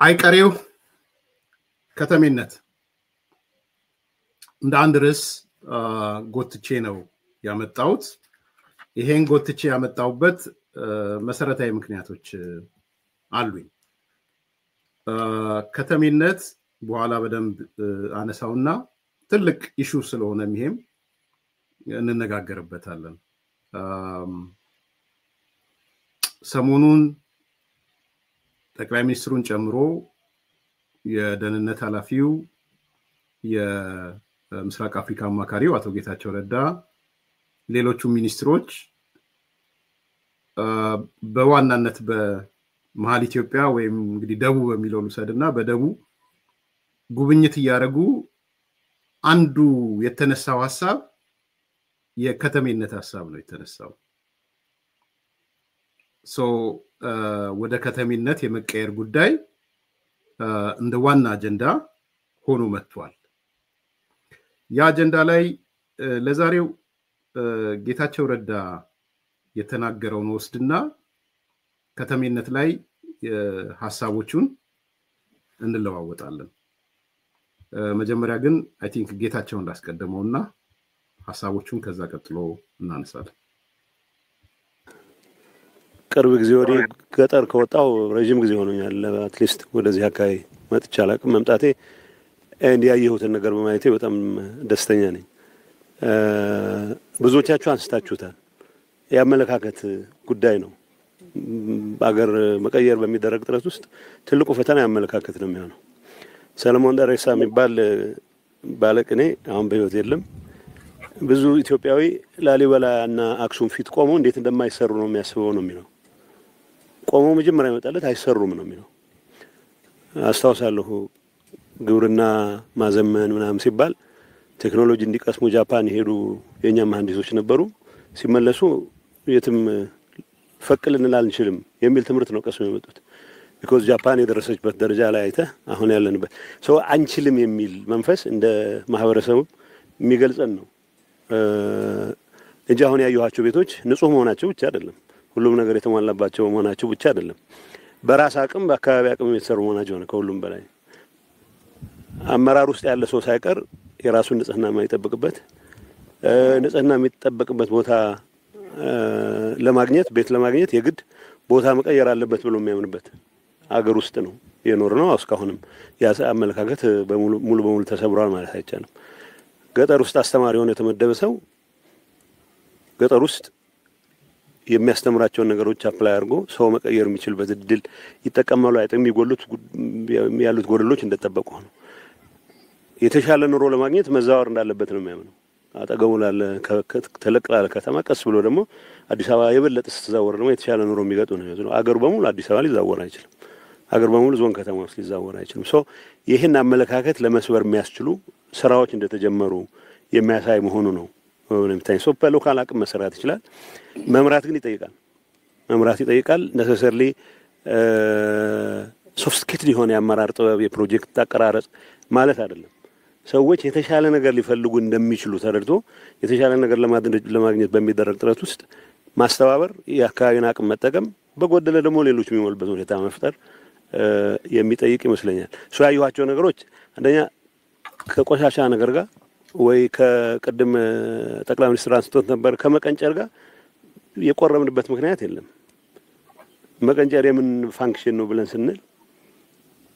አይቀሬው ከተሜነት እንደ አንድ ርዕስ ጎትቼ ነው ያመጣሁት። ይሄን ጎትቼ ያመጣሁበት መሰረታዊ ምክንያቶች አሉኝ። ከተሜነት በኋላ በደንብ አነሳውና ትልቅ ኢሹ ስለሆነ ይሄም እንነጋገርበታለን። ሰሞኑን ጠቅላይ ሚኒስትሩን ጨምሮ የደህንነት ኃላፊው የምስራቅ አፍሪካ አማካሪው አቶ ጌታቸው ረዳ ሌሎቹ ሚኒስትሮች በዋናነት በመሃል ኢትዮጵያ ወይም እንግዲህ ደቡብ በሚለው ልውሰድና በደቡብ ጉብኝት ያደረጉ አንዱ የተነሳው ሐሳብ የከተሜነት ሐሳብ ነው የተነሳው። ወደ ከተሜነት የመቀየር ጉዳይ እንደ ዋና አጀንዳ ሆኖ መጥቷል። ያ አጀንዳ ላይ ለዛሬው ጌታቸው ረዳ የተናገረውን ወስድና ከተሜነት ላይ ሐሳቦቹን እንለዋወጣለን። መጀመሪያ ግን አይ ቲንክ ጌታቸው እንዳስቀደመውና ሐሳቦቹን ከዛ ቀጥሎ እናነሳለን። ቅርብ ጊዜ ወዲህ ገጠር ከወጣው ረጅም ጊዜ ሆኖኛል። አትሊስት ወደዚህ አካባቢ መጥቼ አላውቅም። መምጣቴ እንዲያየሁትን ነገር በማየቴ በጣም ደስተኛ ነኝ። ብዙዎቻችሁ አንስታችሁታል። የአመለካከት ጉዳይ ነው። በአገር መቀየር በሚደረግ ጥረት ውስጥ ትልቁ ፈተና የአመለካከት ነው የሚሆነው። ሰለሞን ደሬሳ የሚባል ባለቅኔ አሁን በህይወት የለም። ብዙ ኢትዮጵያዊ ላሊበላና አክሱም ፊት ቆሞ እንዴት እንደማይሰሩ ነው የሚያስበው ነው የሚለው። ቆሞ መጀመሪያ ይመጣለት አይሰሩም ነው የሚለው። አስታውሳለሁ ግብርና ማዘመን ምናምን ሲባል ቴክኖሎጂ እንዲቀስሙ ጃፓን ይሄዱ የኛ መሐንዲሶች ነበሩ። ሲመለሱ የትም ፈቅልንል አንችልም የሚል ትምህርት ነው ቀስሞ የመጡት። because ጃፓን የደረሰችበት ደረጃ ላይ አይተ አሁን ያለንበት አንችልም የሚል መንፈስ እንደ ማህበረሰቡ የሚገልጸን ነው እንጂ አሁን ያዩዋቸው ቤቶች ንጹህ መሆናቸው ብቻ አይደለም፣ ሁሉም ነገር የተሟላባቸው መሆናቸው ብቻ አይደለም፣ በራስ አቅም በአካባቢ አቅም የተሰሩ መሆናቸው ነው። ከሁሉም በላይ አመራር ውስጥ ያለ ሰው ሳይቀር የራሱን ንጽህና የማይጠብቅበት ንጽህና የሚጠበቅበት ቦታ ለማግኘት ቤት ለማግኘት የግድ ቦታ መቀየር አለበት ብሎ የሚያምንበት አገር ውስጥ ነው የኖርነው። እስካሁንም ያ አመለካከት ሙሉ በሙሉ ተሰብሯል ማለት አይቻልም። ገጠር ውስጥ አስተማሪ ሆኖ የተመደበ ሰው ገጠር ውስጥ የሚያስተምራቸውን ነገሮች አፕላይ አድርጎ ሰው መቀየር የሚችልበት እድል ይጠቀማሉ። አይጠም ይጎሉት ያሉት ጎደሎች እንደተጠበቁ ነው። የተሻለ ኑሮ ለማግኘት መዛወር እንዳለበት ነው የሚያምነው። አጠገቡ ላለ ተለቅላለ ከተማ ቀስ ብሎ ደግሞ አዲስ አበባ የበለጠ ተዛወረ ደግሞ የተሻለ ኑሮ የሚገጡ ነው። አገሩ በሙሉ አዲስ አበባ ሊዛወር አይችልም። አገሩ በሙሉ ዞን ከተማ ውስጥ ሊዛወር አይችልም። ይሄን አመለካከት ለመስበር የሚያስችሉ ስራዎች እንደተጀመሩ የሚያሳይ መሆኑ ነው ለምታይ በሎካል አቅም መሰራት ይችላል። መምራት ግን ይጠይቃል። መምራት ይጠይቃል። ነሰሰርሊ ሶፍስቲኬትድ የሆነ የአመራር ጥበብ የፕሮጀክት አቀራረጽ ማለት አይደለም። ሰዎች የተሻለ ነገር ሊፈልጉ እንደሚችሉ ተረድቶ የተሻለ ነገር ለማግኘት በሚደረግ ጥረት ውስጥ ማስተባበር፣ የአካባቢን አቅም መጠቀም፣ በጎደለ ደግሞ ሌሎች የሚሞልበት ሁኔታ መፍጠር የሚጠይቅ ይመስለኛል። ያዩዋቸው ነገሮች አንደኛ ከቆሻሻ ነገር ጋር ወይ ከቀደም ጠቅላይ ሚኒስትር አንስቶት ነበር ከመቀንጨር ጋር የቆረምንበት ምክንያት የለም። መቀንጨር የምን ፋንክሽን ነው ብለን ስንል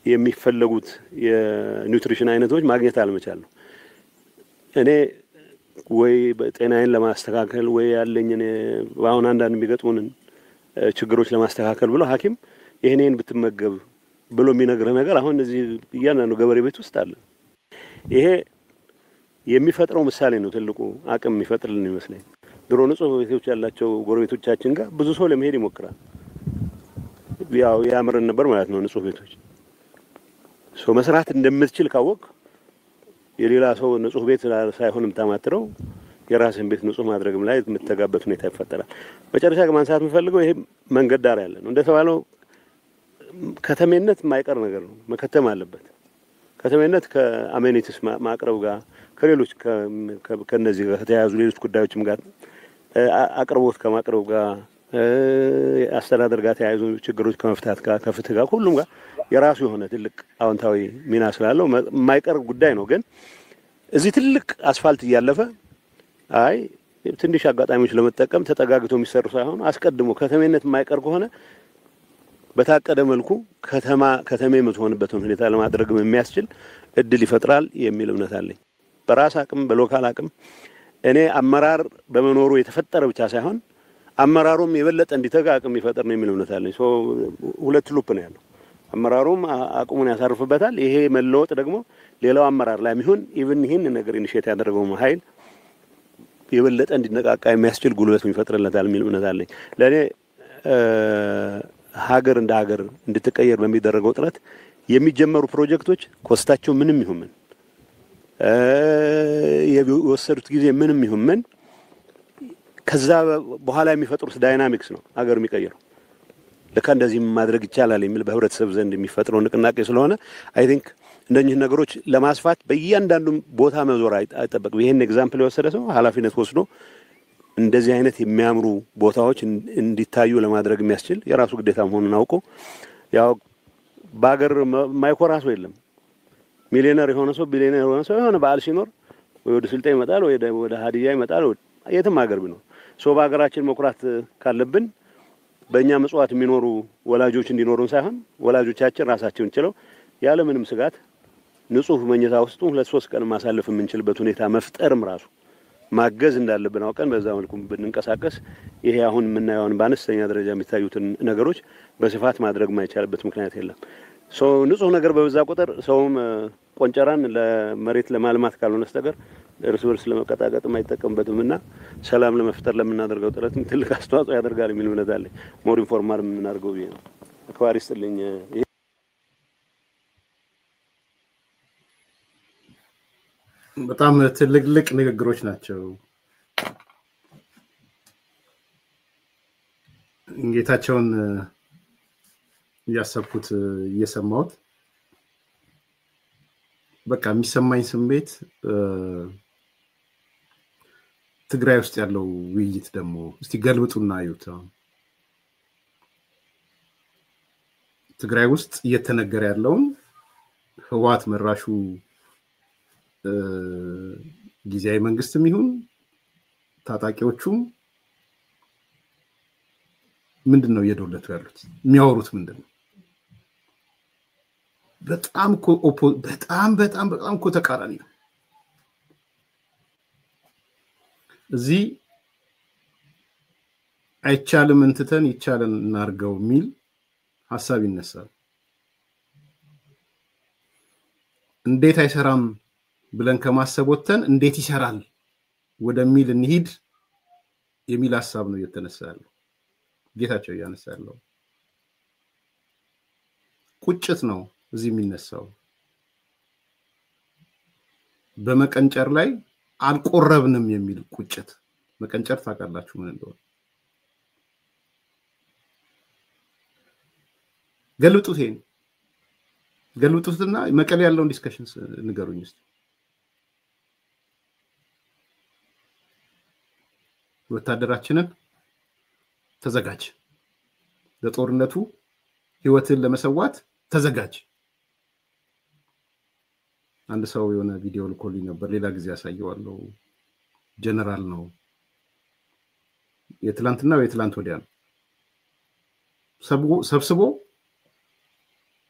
የሚፈልጉት የኒውትሪሽን አይነቶች ማግኘት አልመቻል ነው። እኔ ወይ በጤናዬን ለማስተካከል ወይ ያለኝን አሁን አንዳንድ የሚገጥሙን ችግሮች ለማስተካከል ብሎ ሐኪም ይሄንን ብትመገብ ብሎ የሚነግረው ነገር አሁን እዚህ እያንዳንዱ ገበሬ ቤት ውስጥ አለ። ይሄ የሚፈጥረው ምሳሌ ነው። ትልቁ አቅም የሚፈጥርልን ይመስለኝ። ድሮ ንጹህ ቤቶች ያላቸው ጎረቤቶቻችን ጋር ብዙ ሰው ለመሄድ ይሞክራል። ያው ያምረን ነበር ማለት ነው ንጹህ ቤቶች። መስራት እንደምትችል ካወቅ የሌላ ሰው ንጹህ ቤት ሳይሆን የምታማትረው የራስን ቤት ንጹህ ማድረግም ላይ የምትተጋበት ሁኔታ ይፈጠራል። መጨረሻ ማንሳት የምፈልገው ይሄ መንገድ ዳር ያለ ነው። እንደተባለው ከተሜነት የማይቀር ነገር ነው፣ መከተም አለበት። ከተሜነት ከአሜኒቲስ ማቅረብ ጋር ከሌሎች ከነዚህ ጋር ከተያያዙ ሌሎች ጉዳዮችም ጋር አቅርቦት ከማቅረብ ጋር አስተዳደር ጋር ተያይዞ ችግሮች ከመፍታት ጋር ከፍትህ ጋር ሁሉም ጋር የራሱ የሆነ ትልቅ አዎንታዊ ሚና ስላለው የማይቀር ጉዳይ ነው። ግን እዚህ ትልቅ አስፋልት እያለፈ አይ ትንሽ አጋጣሚዎች ለመጠቀም ተጠጋግቶ የሚሰሩ ሳይሆን አስቀድሞ ከተሜነት የማይቀር ከሆነ በታቀደ መልኩ ከተሜ የምትሆንበትን ሁኔታ ለማድረግ የሚያስችል እድል ይፈጥራል የሚል እምነት አለኝ። በራስ አቅም በሎካል አቅም እኔ አመራር በመኖሩ የተፈጠረ ብቻ ሳይሆን አመራሩም የበለጠ እንዲተጋ አቅም ይፈጥር ነው የሚል እምነት አለኝ። ሁለት ሉፕ ነው ያለው። አመራሩም አቅሙን ያሳርፍበታል። ይሄ መለወጥ ደግሞ ሌላው አመራር ላይ የሚሆን ኢቭን ይሄን ነገር ኢኒሼት ያደረገው ኃይል የበለጠ እንዲነቃቃ የሚያስችል ጉልበት ይፈጥርለታል የሚል እምነት አለኝ። ለኔ ሀገር እንደ ሀገር እንድትቀየር በሚደረገው ጥረት የሚጀመሩ ፕሮጀክቶች ኮስታቸው ምንም ይሁን ምን የወሰዱት ጊዜ ምንም ይሁን ምን ከዛ በኋላ የሚፈጥሩት ዳይናሚክስ ነው ሀገር የሚቀየረው። ለካ እንደዚህ ማድረግ ይቻላል የሚል በህብረተሰብ ዘንድ የሚፈጥረው ንቅናቄ ስለሆነ አይ ቲንክ እንደኚህ ነገሮች ለማስፋት በእያንዳንዱ ቦታ መዞር አይጠበቅም። ይሄን ኤግዛምፕል የወሰደ ሰው ኃላፊነት ወስዶ እንደዚህ አይነት የሚያምሩ ቦታዎች እንዲታዩ ለማድረግ የሚያስችል የራሱ ግዴታ መሆኑን አውቆ ያው በአገር ማይኮራ ሰው የለም። ሚሊዮነር የሆነ ሰው ቢሊዮነር የሆነ ሰው የሆነ በዓል ሲኖር ወደ ስልጤ ይመጣል ወደ ሀዲያ ይመጣል የትም ሀገር ቢኖር በሀገራችን መኩራት ካለብን በእኛ መጽዋት የሚኖሩ ወላጆች እንዲኖሩን ሳይሆን ወላጆቻችን ራሳቸውን ችለው ያለ ምንም ስጋት ንጹህ መኝታ ውስጥ 2-3 ቀን ማሳለፍ የምንችልበት ሁኔታ መፍጠርም ራሱ ማገዝ እንዳለብን አውቀን በዛ መልኩ ብንንቀሳቀስ ይሄ አሁን የምናየውን በአነስተኛ ደረጃ የሚታዩትን ነገሮች በስፋት ማድረግ ማይቻልበት ምክንያት የለም። ንጹህ ነገር በበዛ ቁጥር ሰውም ቆንጨራን ለመሬት ለማልማት ካልሆነ በስተቀር እርስ በርስ ለመቀጣቀጥ የማይጠቀምበትምና ሰላም ለመፍጠር ለምናደርገው ጥረት ትልቅ አስተዋጽኦ ያደርጋል የሚል እምነት አለኝ። ሞር ኢንፎርማል የምናደርገው ነው። አክባሪ ይስጥልኝ። በጣም ትልልቅ ንግግሮች ናቸው። ጌታቸውን ያሰብኩት እየሰማሁት በቃ የሚሰማኝ ስሜት ትግራይ ውስጥ ያለው ውይይት ደግሞ እስቲ ገልብጡና አዩት። ትግራይ ውስጥ እየተነገረ ያለውን ህወሓት መራሹ ጊዜያዊ መንግስትም ይሁን ታጣቂዎቹም ምንድነው እየዶለቱ ያሉት? የሚያወሩት ምንድነው? በጣም እኮ ተቃራኒ ነው። እዚህ አይቻልም እንትተን ይቻላል እናርገው የሚል ሐሳብ ይነሳል። እንዴት አይሰራም ብለን ከማሰብ ወጥተን እንዴት ይሰራል ወደሚል እንሂድ የሚል ሐሳብ ነው እየተነሳ ያለው። ጌታቸው ያነሳ ያለው ቁጭት ነው እዚህ የሚነሳው። በመቀንጨር ላይ አልቆረብንም የሚል ቁጭት። መቀንጨር ታውቃላችሁ ምን እንደሆነ? ገልብጡትና መቀሌ ያለውን ዲስከሽንስ ንገሩኝ እስቲ። ወታደራችንን ተዘጋጅ፣ ለጦርነቱ ህይወትን ለመሰዋት ተዘጋጅ። አንድ ሰው የሆነ ቪዲዮ ልኮልኝ ነበር፣ ሌላ ጊዜ ያሳየዋለሁ። ጀነራል ነው፣ የትላንት ወዲያ ነው። ሰብስቦ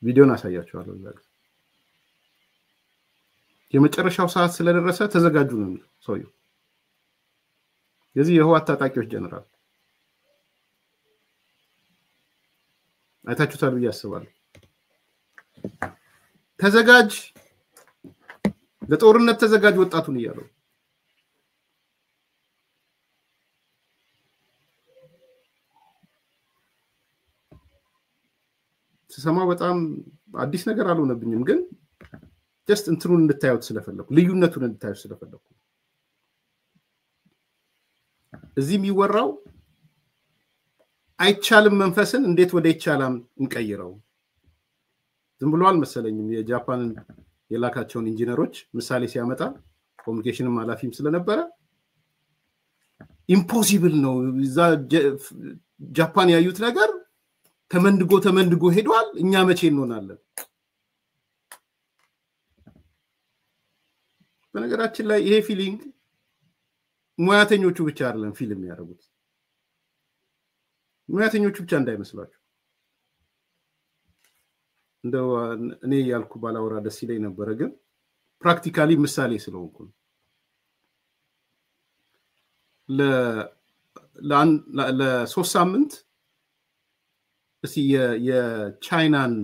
ቪዲዮን አሳያቸዋለሁ። የመጨረሻው ሰዓት ስለደረሰ ተዘጋጁ ነው የሚለው ሰውየው። የዚህ የህወሓት ታጣቂዎች ጀነራል አይታችሁታል ብዬ አስባለሁ። ተዘጋጅ፣ ለጦርነት ተዘጋጅ ወጣቱን እያለው ስሰማው በጣም አዲስ ነገር አልሆነብኝም፣ ግን ጀስት እንትኑን እንድታዩት ስለፈለኩ፣ ልዩነቱን እንድታዩት ስለፈለኩ። እዚህ የሚወራው አይቻልም መንፈስን እንዴት ወደ ይቻላል እንቀይረው ዝም ብሎ አልመሰለኝም። የጃፓን የላካቸውን ኢንጂነሮች ምሳሌ ሲያመጣ ኮሙኒኬሽንም ኃላፊም ስለነበረ ኢምፖሲብል ነው እዛ ጃፓን ያዩት ነገር ተመንድጎ ሄዷል እኛ መቼ እንሆናለን በነገራችን ላይ ይሄ ፊሊንግ ሙያተኞቹ ብቻ አይደለም ፊልም ያደርጉት ሙያተኞቹ ብቻ እንዳይመስላችሁ እንደው እኔ ያልኩ ባላወራ ደስ ይለኝ ነበር ግን ፕራክቲካሊ ምሳሌ ስለሆንኩ ለ3 ሳምንት እስቲ የቻይናን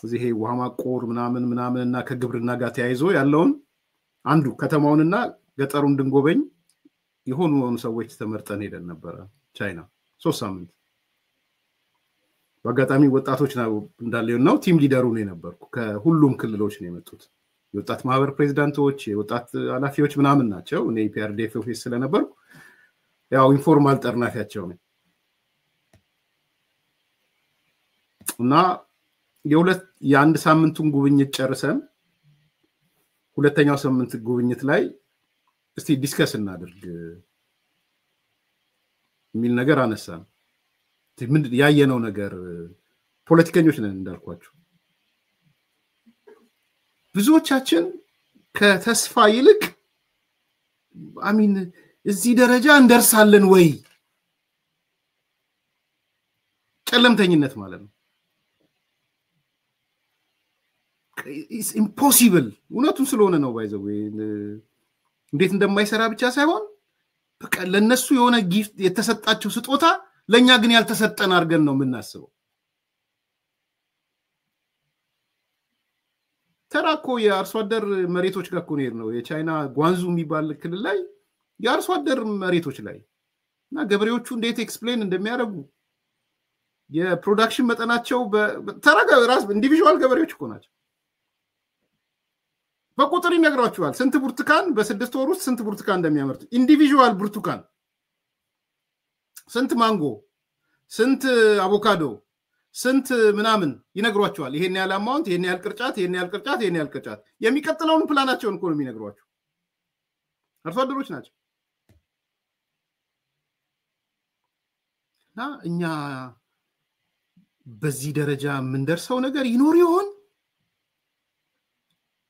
እዚህ ውሃ ማቆር ምናምንና ከግብርና ጋር ተያይዞ ያለውን አንዱ ከተማውንና ገጠሩን ድንጎበኝ የሆኑ ሰዎች ተመርጠን ሄደን ነበር ቻይና 3 ሳምንት በአጋጣሚ ወጣቶች እንዳለው ቲም ሊደሩ ነው የነበርኩ ከሁሉም ክልሎች ነው የመጡት የወጣት ማህበር ፕሬዝዳንቶች የወጣት ኃላፊዎች ምናምን ናቸው እኔ ፒአርዲኤፍ ኦፊስ ስለነበርኩ ያው ኢንፎርማል ጠርናፊያቸው ነው እና የአንድ ሳምንቱን ጉብኝት ጨርሰን ሁለተኛው ሳምንት ጉብኝት ላይ እስቲ ዲስከስ እናድርግ ሚል ነገር አነሳን ምን ያየነው ነገር ፖለቲከኞች ነን እንዳልኳችሁ ብዙዎቻችን ከተስፋ ይልቅ አሚን እዚህ ደረጃ እንደርሳለን ወይ ጨለምተኝነት ማለት ነው it's impossible እውነቱን ስለሆነ ነው ባይዘው እንዴት እንደማይሰራ ብቻ ሳይሆን በቃ ለነሱ የሆነ ጊፍት የተሰጣቸው ስጦታ ለኛ ግን ያልተሰጠን አርገን ነው የምናስበው ተራኮ የአርሶ አደር መሬቶች ጋር ኮኔር ነው የቻይና ጓንዙ የሚባል ክልል ላይ የአርሶ አደር መሬቶች ላይ እና ገበሬዎቹ እንዴት ኤክስፕሌን እንደሚያደርጉ የፕሮዳክሽን መጠናቸው ተራጋ ራስ ኢንዲቪጁዋል ገበሬዎች እኮ ናቸው በቁጥር ይነግራቸዋል ስንት ብርቱካን በ6 ወር ውስጥ ስንት ብርቱካን እንደሚያመርቱ ኢንዲቪጁዋል ብርቱካን ስንት ማንጎ ስንት አቮካዶ ስንት ምናምን ይነግሯቸዋል ይሄን ያህል አማውንት ይሄን ያህል ቅርጫት የሚቀጥለውን ፕላናቸውን እኮ ነው የሚነግሯቸው አርሶ አደሮች ናቸው እና እኛ በዚህ ደረጃ ምን ደርሰው ነገር ይኖር ይሆን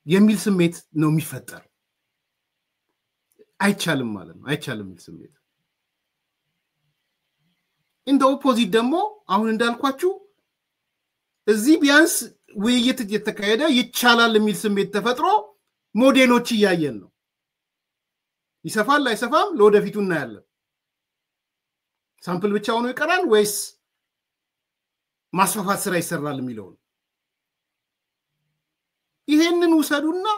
የሚል ስሜት ነው የሚፈጠር አይቻልም ማለት ነው አይቻልም የሚል ስሜት እንደ ኦፖዚት ደግሞ አሁን እንዳልኳችሁ እዚህ ቢያንስ ውይይት እየተካሄደ ይቻላል የሚል ስሜት ተፈጥሮ ሞዴሎች ያያየን ነው ይሰፋል አይሰፋም ለወደፊቱ እናያለን ሳምፕል ብቻ ሆኖ ይቀራል ወይስ ማስፋፋት ስራ ይሰራል የሚለው ይሄንን ወሰዱና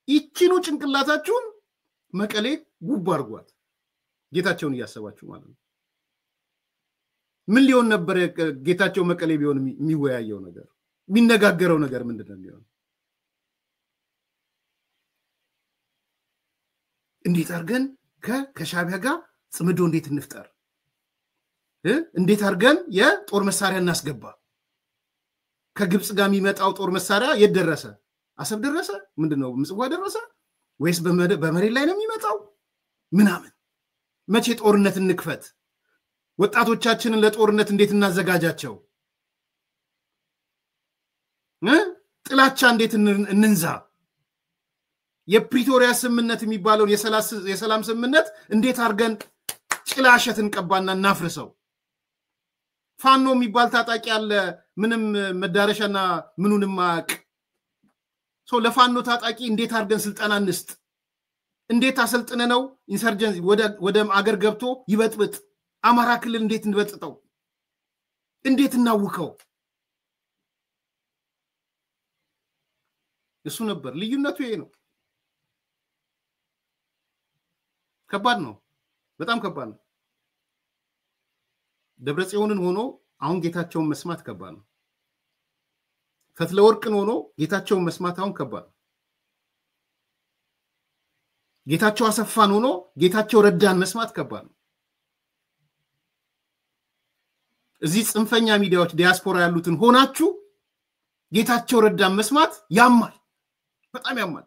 ይቺኑ ጭንቅላታችሁን መቀሌ ጉብ አርጓት ጌታቸውን ያያሰባችሁ ማለት ነው ምን ሊሆን ነበር ጌታቸው መቀሌ ቢሆን የሚወያየው ነገር የሚነጋገረው ነገር ምንድነው የሚሆነው እንዴት አርገን ከሻቢያ ጋር ጽምዶ እንዴት እንፍጠር እንዴት አርገን የጦር መሳሪያ እናስገባ ከግብጽ ጋር የሚመጣው ጦር መሳሪያ የደረሰ አሰብ ደረሰ ምንድነው ምጽዋ ደረሰ ወይስ በመሬት ላይ ነው የሚመጣው ምናምን መቼ ጦርነት እንክፈት ወጣቶቻችንን ለጦርነት እንዴት እናዘጋጃቸው ጥላቻ እንዴት እንንዛ የፕሪቶሪያ ስምምነት የሚባለው የሰላም ስምምነት እንዴት አርገን ጭላሸትን ቀባና እናፍርሰው ፋኖ የሚባል ታጣቂ ያለ ምንም መዳረሻና ምኑንም ማቅ ለፋኖ ታጣቂ እንዴት አርገን ስልጣና እንስጥ እንዴት አሰልጥነ ነው ኢንሰርጀንሲ ወደ አገር ገብቶ ይበጥብጥ አማራ ክልል እንዴት እንበጥጠው እንዴት እናውከው እሱ ነበር ልዩነቱ ይሄ ነው ከባድ ነው በጣም ከባድ ነው ደብረጽዮንን ሆኖ አሁን ጌታቸውን መስማት ከባድ ነው ፈትለወርቅን ሆኖ ጌታቸውን መስማት አሁን ከባድ ነው ጌታቸው አሰፋን ሆኖ ጌታቸው ረዳን መስማት ከባድ ነው እዚህ ጽንፈኛ ሚዲያዎች ዲያስፖራ ያሉትን ሆናችሁ ጌታቸው ረዳን መስማት ያማል በጣም ያማል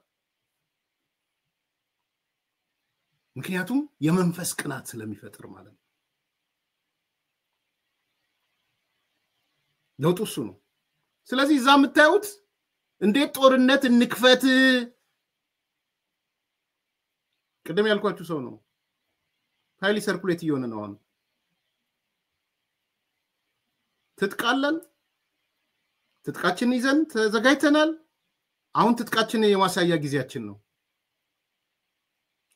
ምክንያቱም የመንፈስ ቅናት ስለሚፈጥር ማለት ነው ለውጡ እሱ ነው ስለዚህ እዛ የምታዩት እንዴት ጦርነት እንክፈት ቅድም ያልኳችሁ ሰው ነው ሃይሊ ሰርኩሌት እየሆነ ነው አሁን ትጥቃለን ትጥቃችን ይዘን ተዘጋጅተናል አሁን ትጥቃችን የማሳያ ጊዜያችን ነው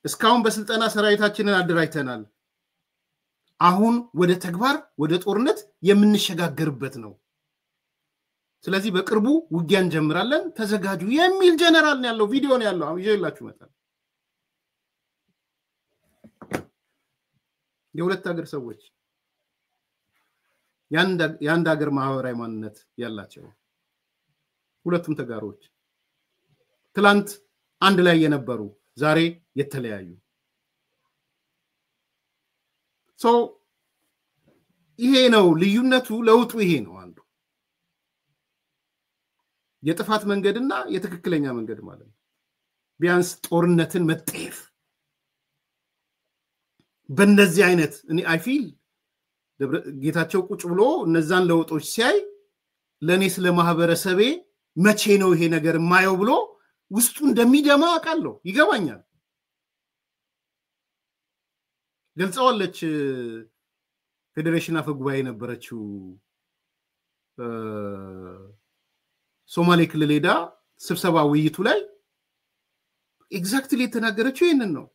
እስካሁን በስልጠና ሰራዊታችንን አደራጅተናል አሁን ወደ ተግባር ወደ ጦርነት የምንሸጋገርበት ነው ስለዚህ በቅርቡ ውጊያን ጀምራለን ተዘጋጁ የሚል ጀነራል ነው ያለው ቪዲዮ ነው ያለው አሁን ይዤላችሁ መጣል የሁለት ሀገር ሰዎች ያንድ ሀገር ማህበራዊ ማንነት ያላቸው ሁለቱም ተጋሮች ትላንት አንድ ላይ የነበሩ ዛሬ የተለያዩ ይሄ ነው ልዩነቱ ለውጡ ይሄ ነው አንዱ የጥፋት መንገድና የትክክለኛ መንገድ ማለት ነው ቢያንስ ጦርነትን መጤፍ በእንደዚህ አይነት እኔ አይ ፊል ጌታቸው ቁጭ ብሎ እነዛን ለውጦች ሲያይ ለኔ ስለ ማህበረሰቤ መቼ ነው ይሄ ነገር ማየው ብሎ ውስጡ እንደሚደማ አቃለው ይገባኛል ገልጸዋለች ፌዴሬሽን አፈ ጉባኤ ነበረችው ሶማሌ ክልል ሄዳ ስብሰባ ውይይቱ ላይ ኤግዛክትሊ የተናገረችው ይሄንን ነው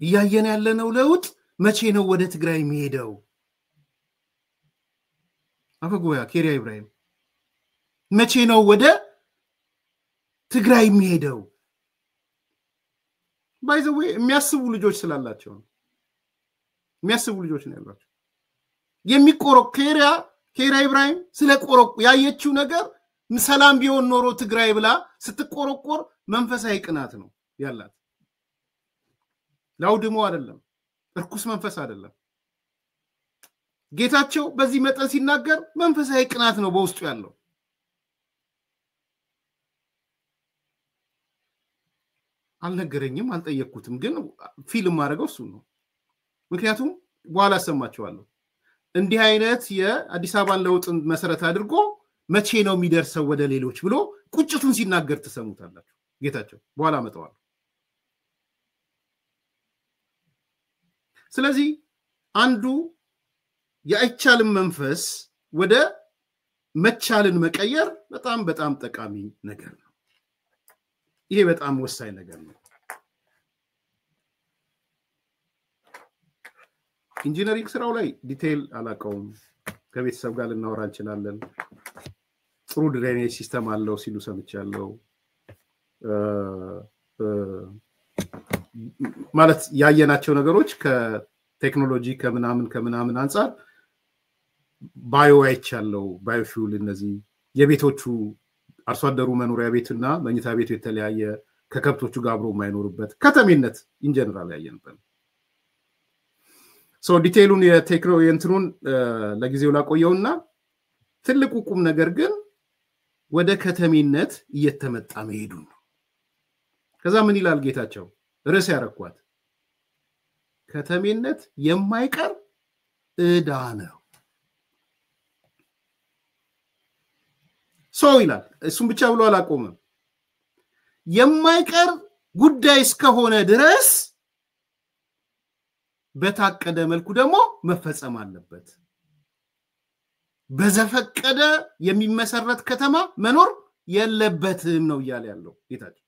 ያየን ያለነው ለውጥ መቼ ነው ወደ ትግራይ የሚሄደው አፈ ጉባኤ ኬሪያ ኢብራሂም መቼ ነው ወደ ትግራይ የሚሄደው ባይ ዘ ዌይ የሚያስቡ ልጆች ስላላቸው የሚያስቡ ልጆች ነው ያሏቸው የሚቆረቅ ኬሪያ ኢብራሂም ስለ ቆረቁ ያየችው ነገር ሰላም ቢሆን ኖሮ ትግራይ ብላ ስትቆረቆር መንፈሳዊ ቅናት ነው ያላት ላውድሞ አይደለም እርኩስ መንፈስ አይደለም ጌታቸው በዚህ መጠን ሲናገር መንፈሳዊ ቅናት ነው በውስጡ ያለው አልነገረኝም አልጠየቅኩትም ግን ፊልም ማድረገው እሱ ነው ምክንያቱም በኋላ ሰማቸዋለሁ እንዲህ አይነት የአዲስ አበባን ለውጥን መሰረት አድርጎ መቼ ነው የሚደርሰው ወደ ሌሎች ብሎ ቁጭቱን ሲናገር ተሰሙታላችሁ ጌታቸው በኋላ መጣዋል ስለዚህ አንዱ የአይቻልም መንፈስ ወደ መቻልን መቀየር በጣም በጣም ጠቃሚ ነገር ነው ይሄ በጣም ወሳኝ ነገር ነው ኢንጂነሪንግ ስራው ላይ ዲቴል አላቀውም ከቤተሰብ ጋር ልናወራ እንችላለን ጥሩ ድሬኔጅ ሲስተም አለው ሲሉ ሰምቻለሁ ማለት ያየናቸው ነገሮች ከቴክኖሎጂ ከምናምን አንፃር ባዮ አይቻለው ባዮፊውል እነዚህ የቤቶቹ አርሶ አደሩ መኖሪያ ቤትና መኝታ ቤቱ የተለያየ ከከብቶቹ ጋር አብሮ የማይኖርበት ከተሜነት ኢን ጀነራል ያየንበት ሶ ዲቴሉን የቴክኖሎጂን ለጊዜው ላቆየውና ትልቁ ቁም ነገር ግን ወደ ከተሜነት እየተመጣ መሄዱ ነው ከዛ ምን ይላል ጌታቸው ርዕስ ያረኳት ከተሜነት የማይቀር እዳ ነው ሶ ይላል እሱም ብቻ ብሎ አላቆመም የማይቀር ጉዳይ እስከሆነ ድረስ በታቀደ መልኩ ደግሞ መፈጸም አለበት በዘፈቀደ የሚመሰረት ከተማ መኖር የለበትም ነው ይያል ያለው ጌታቸው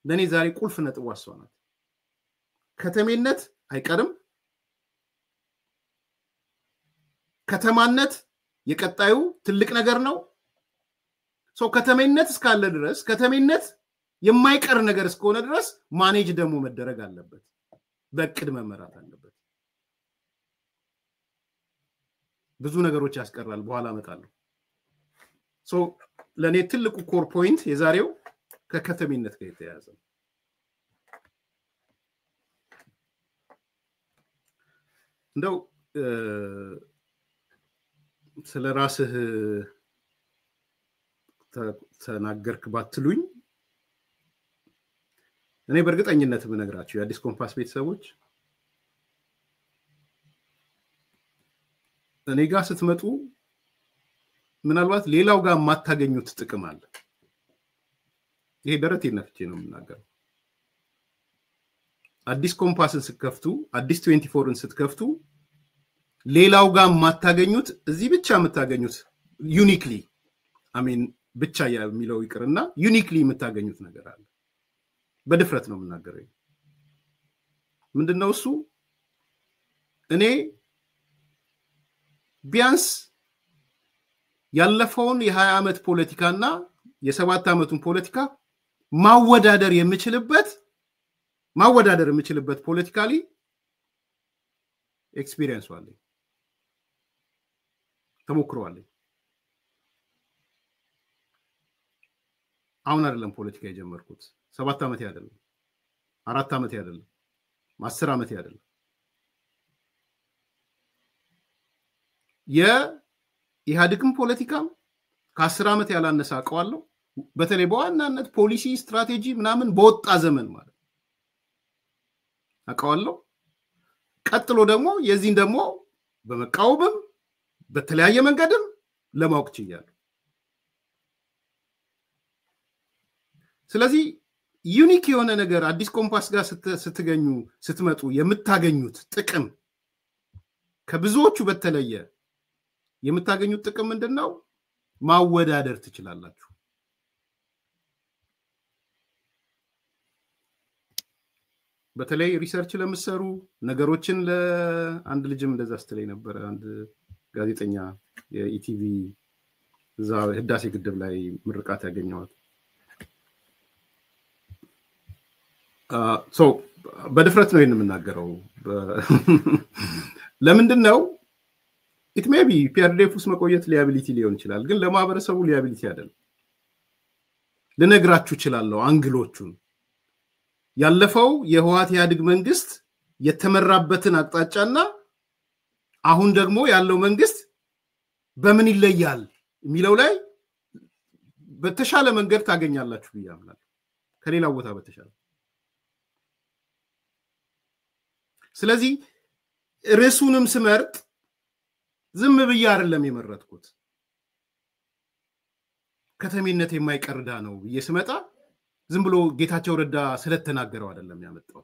ለኔ ዛሬ ቁልፍ ነጥብ ዋስዋናት ከተሜነት አይቀርም ከተማነት የቀጣዩ ትልቅ ነገር ነው ሶ ከተሜነት እስካለ ድረስ ከተሜነት የማይቀር ነገር እስከሆነ ድረስ ማኔጅ ደግሞ መደረግ አለበት በእቅድ መመራት አለበት ብዙ ነገሮች ያስቀራል በኋላ መጣለው ሶ ለኔ ትልቁ ኮር ፖይንት የዛሬው ከከተሜነት ጋር የተያያዘ እንደው ስለ ራስህ ተናገርክ ባትሉኝ እኔ በእርግጠኝነት ብነግራችሁ የአዲስ ኮምፓስ ቤተሰቦች እኔ ጋር ስትመጡ ምናልባት ሌላው ጋር ማታገኙት ጥቅም አለ። ይሄ ደረቴን ነፍቼ ነው የምናገረው። አዲስ ኮምፓስን ስትከፍቱ አዲስ 24ን ስትከፍቱ ሌላው ጋር ማታገኙት እዚህ ብቻ የምታገኙት ዩኒክሊ አሜን ብቻ የሚለው ይቅርና ዩኒክሊ የምታገኙት ነገር አለ። በድፍረት ነው የምናገረው። ምንድነው እሱ? እኔ ቢያንስ ያለፈውን የ20 ዓመት ፖለቲካና የ7 ዓመቱን ፖለቲካ ማወዳደር የምችልበት ፖለቲካሊ ኤክስፒሪየንስ አለኝ፣ ተሞክሮ አለኝ። አሁን አይደለም ፖለቲካ የጀመርኩት 7 ዓመት አይደለም 4 ዓመት አይደለም 10 ዓመት አይደለም። የኢህአዴግም ፖለቲካ ከ10 ዓመት ያላነሰ አውቀዋለሁ። በተለይ በዋናነት ፖሊሲ ስትራቴጂ ምናምን በወጣ ዘመን ማለት አውቀዋለሁ። ቀጥሎ ደግሞ የዚህን ደግሞ በመቃወምም በተለያየ መንገድም ለማወቅ ችያለሁ። ስለዚህ ዩኒክ የሆነ ነገር አዲስ ኮምፓስ ጋር ስትመጡ የምታገኙት ጥቅም ከብዙዎቹ በተለየ የምታገኙት ጥቅም ምንድነው? ማወዳደር ትችላላችሁ። በተለይ ሪሰርች ለምትሰሩ ነገሮችን ለአንድ ልጅም እንደዛ ስትለኝ ነበር። አንድ ጋዜጠኛ የኢቲቪ እዛ ህዳሴ ግድብ ላይ ምርቃት ያገኘዋት በድፍረት ነው የምናገረው። ለምንድነው? it may be PRDF ውስጥ መቆየት ሊያቢሊቲ ሊሆን ይችላል፣ ግን ለማህበረሰቡ ሊያቢሊቲ አይደለም። ልነግራችሁ እችላለሁ አንግሎቹን። ያለፈው የህወሓት ኢህአዴግ መንግስት የተመራበትን አቅጣጫና አሁን ደግሞ ያለው መንግስት በምን ይለያል የሚለው ላይ በተሻለ መንገድ ታገኛላችሁ ብዬ አምናለሁ፣ ከሌላው ቦታ በተሻለ። ስለዚህ ርዕሱንም ስመርጥ ዝም ብዬ አይደለም የመረጥኩት። ከተሜነት የማይቀርዳ ነው ብዬ ስመጣ ዝም ብሎ ጌታቸው ረዳ ስለተናገረው አይደለም ያመጣው።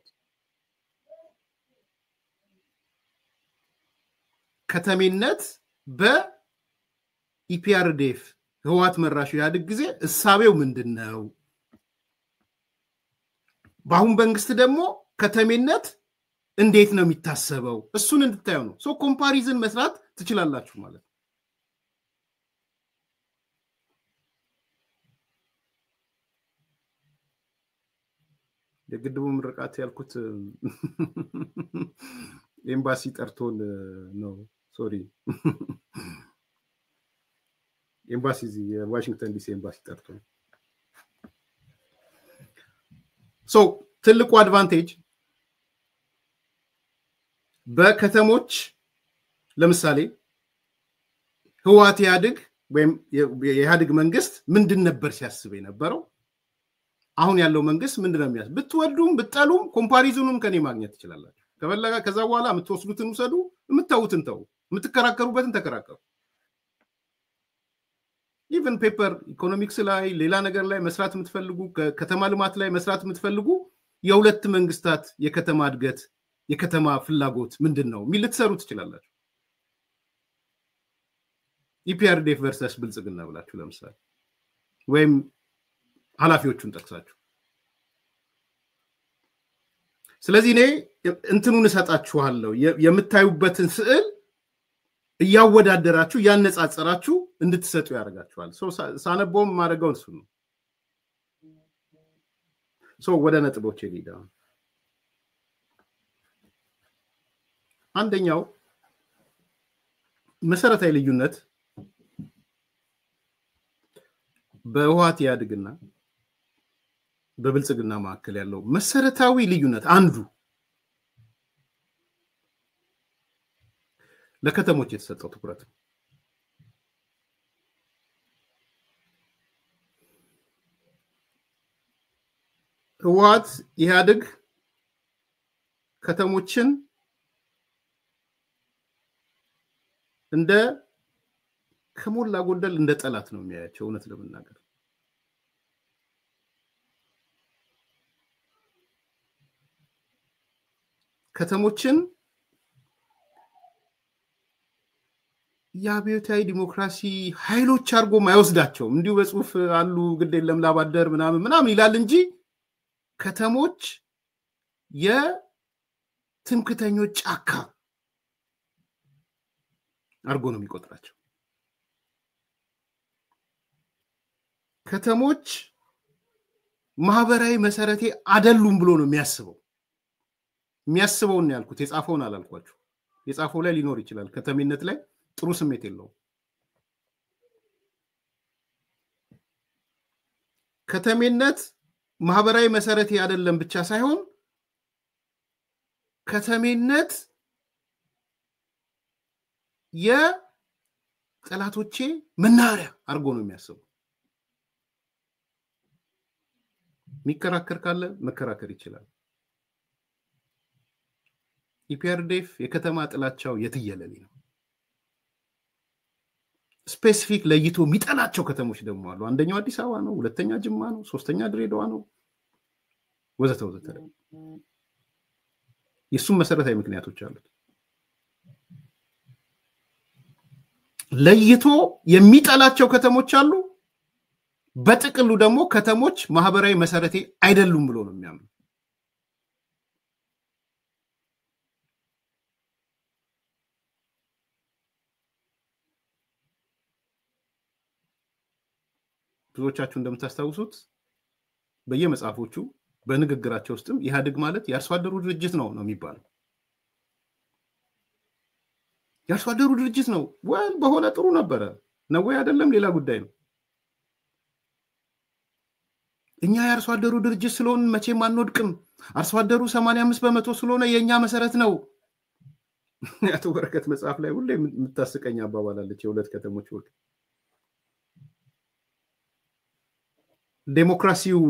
ከተሜነት በኢፒአርዲኤፍ ህወሓት መራሹ ኢህአዴግ ጊዜ እሳቤው ምንድነው? በአሁን መንግስት ደግሞ ከተሜነት እንዴት ነው የሚታሰበው? እሱን እንድታዩ ነው። ኮምፓሪዝን መስራት ትችላላችሁ ማለት ነው። የግድቡ ምርቃት ያልኩት ኤምባሲ ጠርቶን ነው። ሶሪ ኤምባሲ የዋሽንግተን ዲሲ ኤምባሲ ጠርቶን። ትልቁ አድቫንቴጅ በከተሞች ለምሳሌ ህወሓት ኢህአዴግ ወይም የኢህአዴግ መንግስት ምንድን ነበር ሲያስብ የነበረው? አሁን ያለው መንግስት ምንድነው የሚያስብ? ብትወዱም ብትጠሉም ኮምፓሪዝኑን ከኔ ማግኘት ትችላላችሁ። ከፈለጋ ከዛ በኋላ የምትወስዱትን ውሰዱ፣ የምትተውትን ተው፣ የምትከራከሩበትን ተከራከሩ። ኢቭን ፔፐር ኢኮኖሚክስ ላይ ሌላ ነገር ላይ መስራት የምትፈልጉ፣ ከተማ ልማት ላይ መስራት የምትፈልጉ የሁለት መንግስታት የከተማ እድገት የከተማ ፍላጎት ምንድነው ሚል ልትሰሩ ትችላላችሁ። ኢፒአርዲኤፍ ቨርሰስ ብልጽግና ብላችሁ ለምሳሌ ወይም ኃላፊዎቹን ጠቅሳችሁ። ስለዚህ እኔ እንትኑን እሰጣችኋለሁ፣ የምታዩበትን ስዕል እያወዳደራችሁ ያነጻጸራችሁ እንድትሰጡ ያደርጋችኋል። ሳነበውም ማድረገው እሱ ነው። ወደ ነጥቦቼ ሊዳ አንደኛው መሰረታዊ ልዩነት በህወሓት ኢህአዴግና በብልጽግና መካከል ያለው መሰረታዊ ልዩነት አንዱ ለከተሞች የተሰጠው ትኩረት ነው። ህወሓት ኢህአዴግ ከተሞችን እንደ ከሞላ ጎደል እንደ ጠላት ነው የሚያያቸው እውነት ለመናገር ከተሞችን ያብዮታዊ ዲሞክራሲ ኃይሎች አርጎ ማይወስዳቸው እንዲሁ በጽሁፍ አሉ ግድ የለም ላባደር ምናምን ይላል እንጂ ከተሞች የትምክተኞች ጫካ አርጎ ነው የሚቆጥራቸው ከተሞች ማህበራዊ መሰረቴ አይደሉም ብሎ ነው የሚያስበውን ያልኩት የጻፈውን አላልኳችሁ የጻፈው ላይ ሊኖር ይችላል ከተሜነት ላይ ጥሩ ስሜት የለው ከተሜነት ማህበራዊ መሰረቴ አይደለም ብቻ ሳይሆን ከተሜነት የጠላቶቼ መናሪያ አርጎ ነው የሚያስበው ሚከራከር ካለ መከራከር ይችላል ኢፒአርዲኤፍ የከተማ ጥላቻው የትየለሌ ነው ስፔሲፊክ ለይቶ ሚጠላቸው ከተሞች ደግሞ አሉ አንደኛው አዲስ አበባ ነው ሁለተኛ ጅማ ነው ሶስተኛ ድሬዳዋ ነው ወዘተ የሱም መሰረታዊ ምክንያቶች አሉት ለይቶ የሚጠላቸው ከተሞች አሉ በጥቅሉ ደግሞ ከተሞች ማህበራዊ መሰረቴ አይደሉም ብሎ ነው የሚያምኑ ብዙዎቻችሁ እንደምታስታውሱት በየመጽሐፎቹ በንግግራቸው ውስጥም ኢህአዴግ ማለት የአርሶ አደሩ ድርጅት ነው የሚባለው የአርሶ አደሩ ድርጅት ነው ወይ በሆነ ጥሩ ነበር ነው ወይ አይደለም ሌላ ጉዳይ ነው እኛ የአርሶ አደሩ ድርጅት ስለሆነ መቼም አንወድቅም አርሶ አደሩ 85% ስለሆነ የኛ መሰረት ነው ያቶ በረከት መጽሐፍ ላይ ሁሌ የምታስቀኝ አባባላለች የሁለት ከተሞች ወርቅ ዴሞክራሲው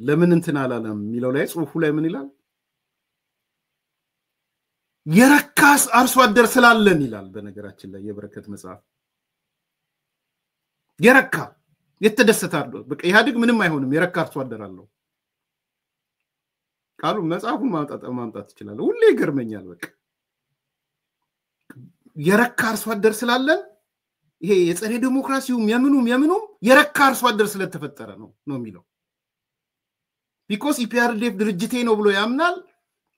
ለምን እንትን አላለም ሚለው ላይ ጽሁፉ ላይ ምን ይላል የረካስ አርሶ አደር ስላለን ይላል በነገራችን ላይ የበረከት መጽሐፍ የረካ የተደሰተ አርዶ በቃ ኢህአዴግ ምንም አይሆንም የረካ አርሶ አደር አለው ቃሉ መጽሐፉን ማምጣት ይችላል ሁሌ ይገርመኛል በቃ የረካ አርሶ አደር ስላለን ይሄ የጸረ ዲሞክራሲው የምኑም የረካ አርሶ አደር ስለተፈጠረ ነው የሚለው because ኢፒአርዲኤፍ ድርጅቴ ነው ብሎ ያምናል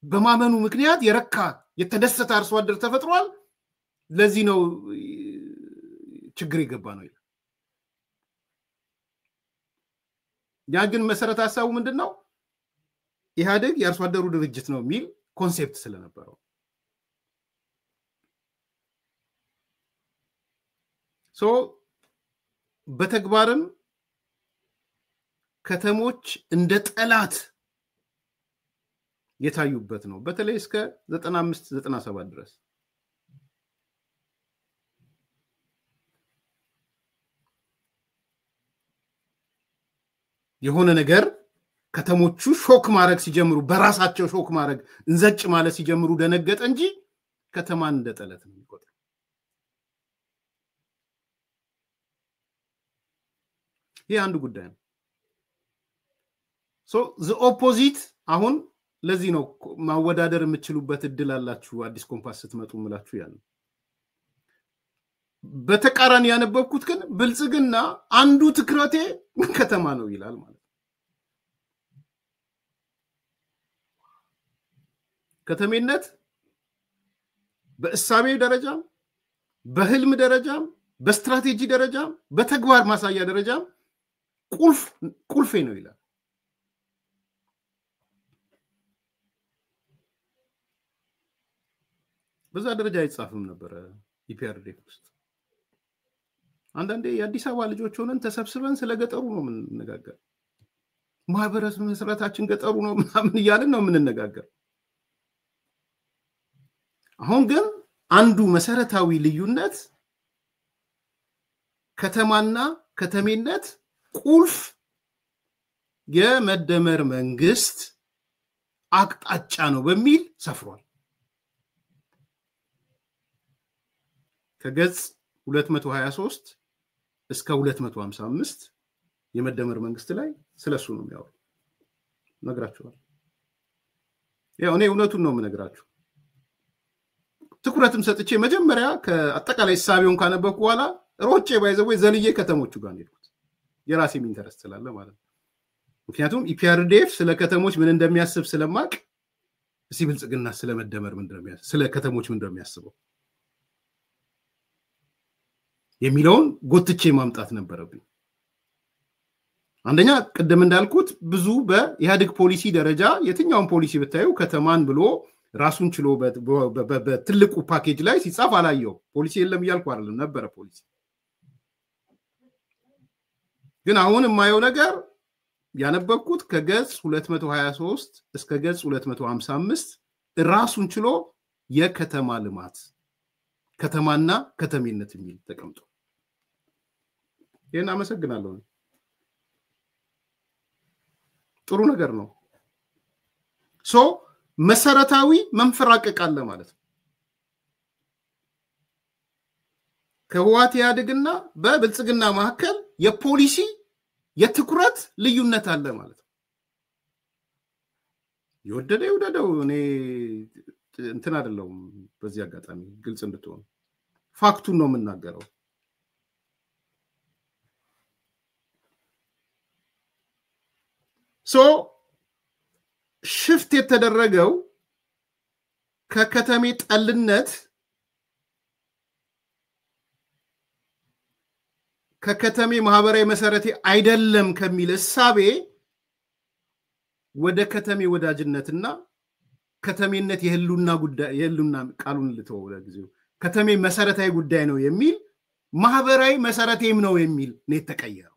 በማመኑ ምክንያት የረካ የተደሰተ አርሶ አደር ተፈጥሯል ለዚህ ነው ችግር ይገባ ነው ይላል ያ ግን መሰረት ሐሳቡ ምንድነው ኢህአዴግ የአርሶ አደሩ ድርጅት ነው የሚል ኮንሴፕት ስለነበረው ሶ በተግባርም ከተሞች እንደ ጠላት የታዩበት ነው በተለይ እስከ 95 97 ድረስ የሆነ ነገር ከተሞቹ ሾክ ማድረግ ሲጀምሩ በራሳቸው ሾክ ማድረግ እንዘጭ ማለት ሲጀምሩ ደነገጠ እንጂ ከተማን እንደ ጠላት ነው የሚቆጥረው ይሄ አንዱ ጉዳይ ነው ሶ ዘ ኦፖዚት አሁን ለዚህ ነው ማወዳደር የምትችሉበት እድል አላችሁ አዲስ ኮምፓስ ስትመጡ ምላችሁ ያለ በተቃራኒ ያነበብኩት ግን ብልጽግና አንዱ ትክራቴ ከተማ ነው ይላል ማለት ከተሜነት በእሳቤ ደረጃ በህልም ደረጃ በስትራቴጂ ደረጃ በተግባር ማሳያ ደረጃ ቁልፌ ነው ይላል በዛ ደረጃ አይጻፍም ነበር ኢፒአርዲኤፍ ውስጥ አንዳንዴ የአዲስ አበባ ልጆች ሆነን ተሰብስበን ስለገጠሩ ነው የምንነጋገር ማህበረሰብ መስራታችን ገጠሩ ነው ምናምን ይያልን ነው የምንነጋገር አሁን ግን አንዱ መሰረታዊ ልዩነት ከተማና ከተሜነት ቁልፍ የመደመር መንግስት አቅጣጫ ነው በሚል ሰፍሯል። ከገጽ 223 እስከ 255 የመደመር መንግስት ላይ ስለሱ ነው የሚያወራው ነግራችኋል። ያው እኔ እውነቱን ነው የምነግራችሁ። ትኩረትም ሰጥቼ መጀመሪያ ከአጠቃላይ ሳቢውን ካነበብኩ በኋላ ሮጬ ባይዘው ዘልዬ ከተሞቹ ጋር ሄድኩት የራሴ ኢንተረስት ስላለ ማለት ነው። ምክንያቱም ኢፒአርዲኤፍ ስለ ከተሞች ምን እንደሚያስብ ስለማቅ እዚህ ብልጽግና ስለ መደመር ምን እንደሚያስብ ስለ ከተሞች ምን እንደሚያስበው የሚለውን ጎትቼ ማምጣት ነበረብኝ። አንደኛ ቅድም እንዳልኩት ብዙ በኢህአዴግ ፖሊሲ ደረጃ የትኛውን ፖሊሲ ብታዩ ከተማን ብሎ ራሱን ችሎ በትልቁ ፓኬጅ ላይ ሲጻፍ አላየው። ፖሊሲ የለም እያልኩ አይደለም፣ ነበረ ፖሊሲ። ግን አሁን የማየው ነገር ያነበብኩት ከገጽ 223 እስከ ገጽ 255 ራሱን ችሎ የከተማ ልማት ከተማና ከተሜነት የሚል ተቀምጦ ይሄን አመሰግናለሁ። ጥሩ ነገር ነው። መሰረታዊ መንፈራቀቅ አለ ማለት ነው። ከህወሓት ኢህአዴግና በብልጽግና መካከል የፖሊሲ የትኩረት ልዩነት አለ ማለት ነው። ይወደደው እኔ እንትን አይደለም። በዚህ አጋጣሚ ግልጽ እንድትሆን ፋክቱን ነው የምናገረው። ሽፍት የተደረገው ከከተሜ ጠልነት ከከተሜ ማህበራዊ መሰረቴ አይደለም ከሚል እሳቤ ወደ ከተሜ ወዳጅነትና ከተሜነት የህሉና ጉዳይ የህሉና ቃሉን ልተው ለጊዜው ከተሜ መሰረታዊ ጉዳይ ነው የሚል ማህበራዊ መሰረቴም ነው የሚል ነው የተቀየረው።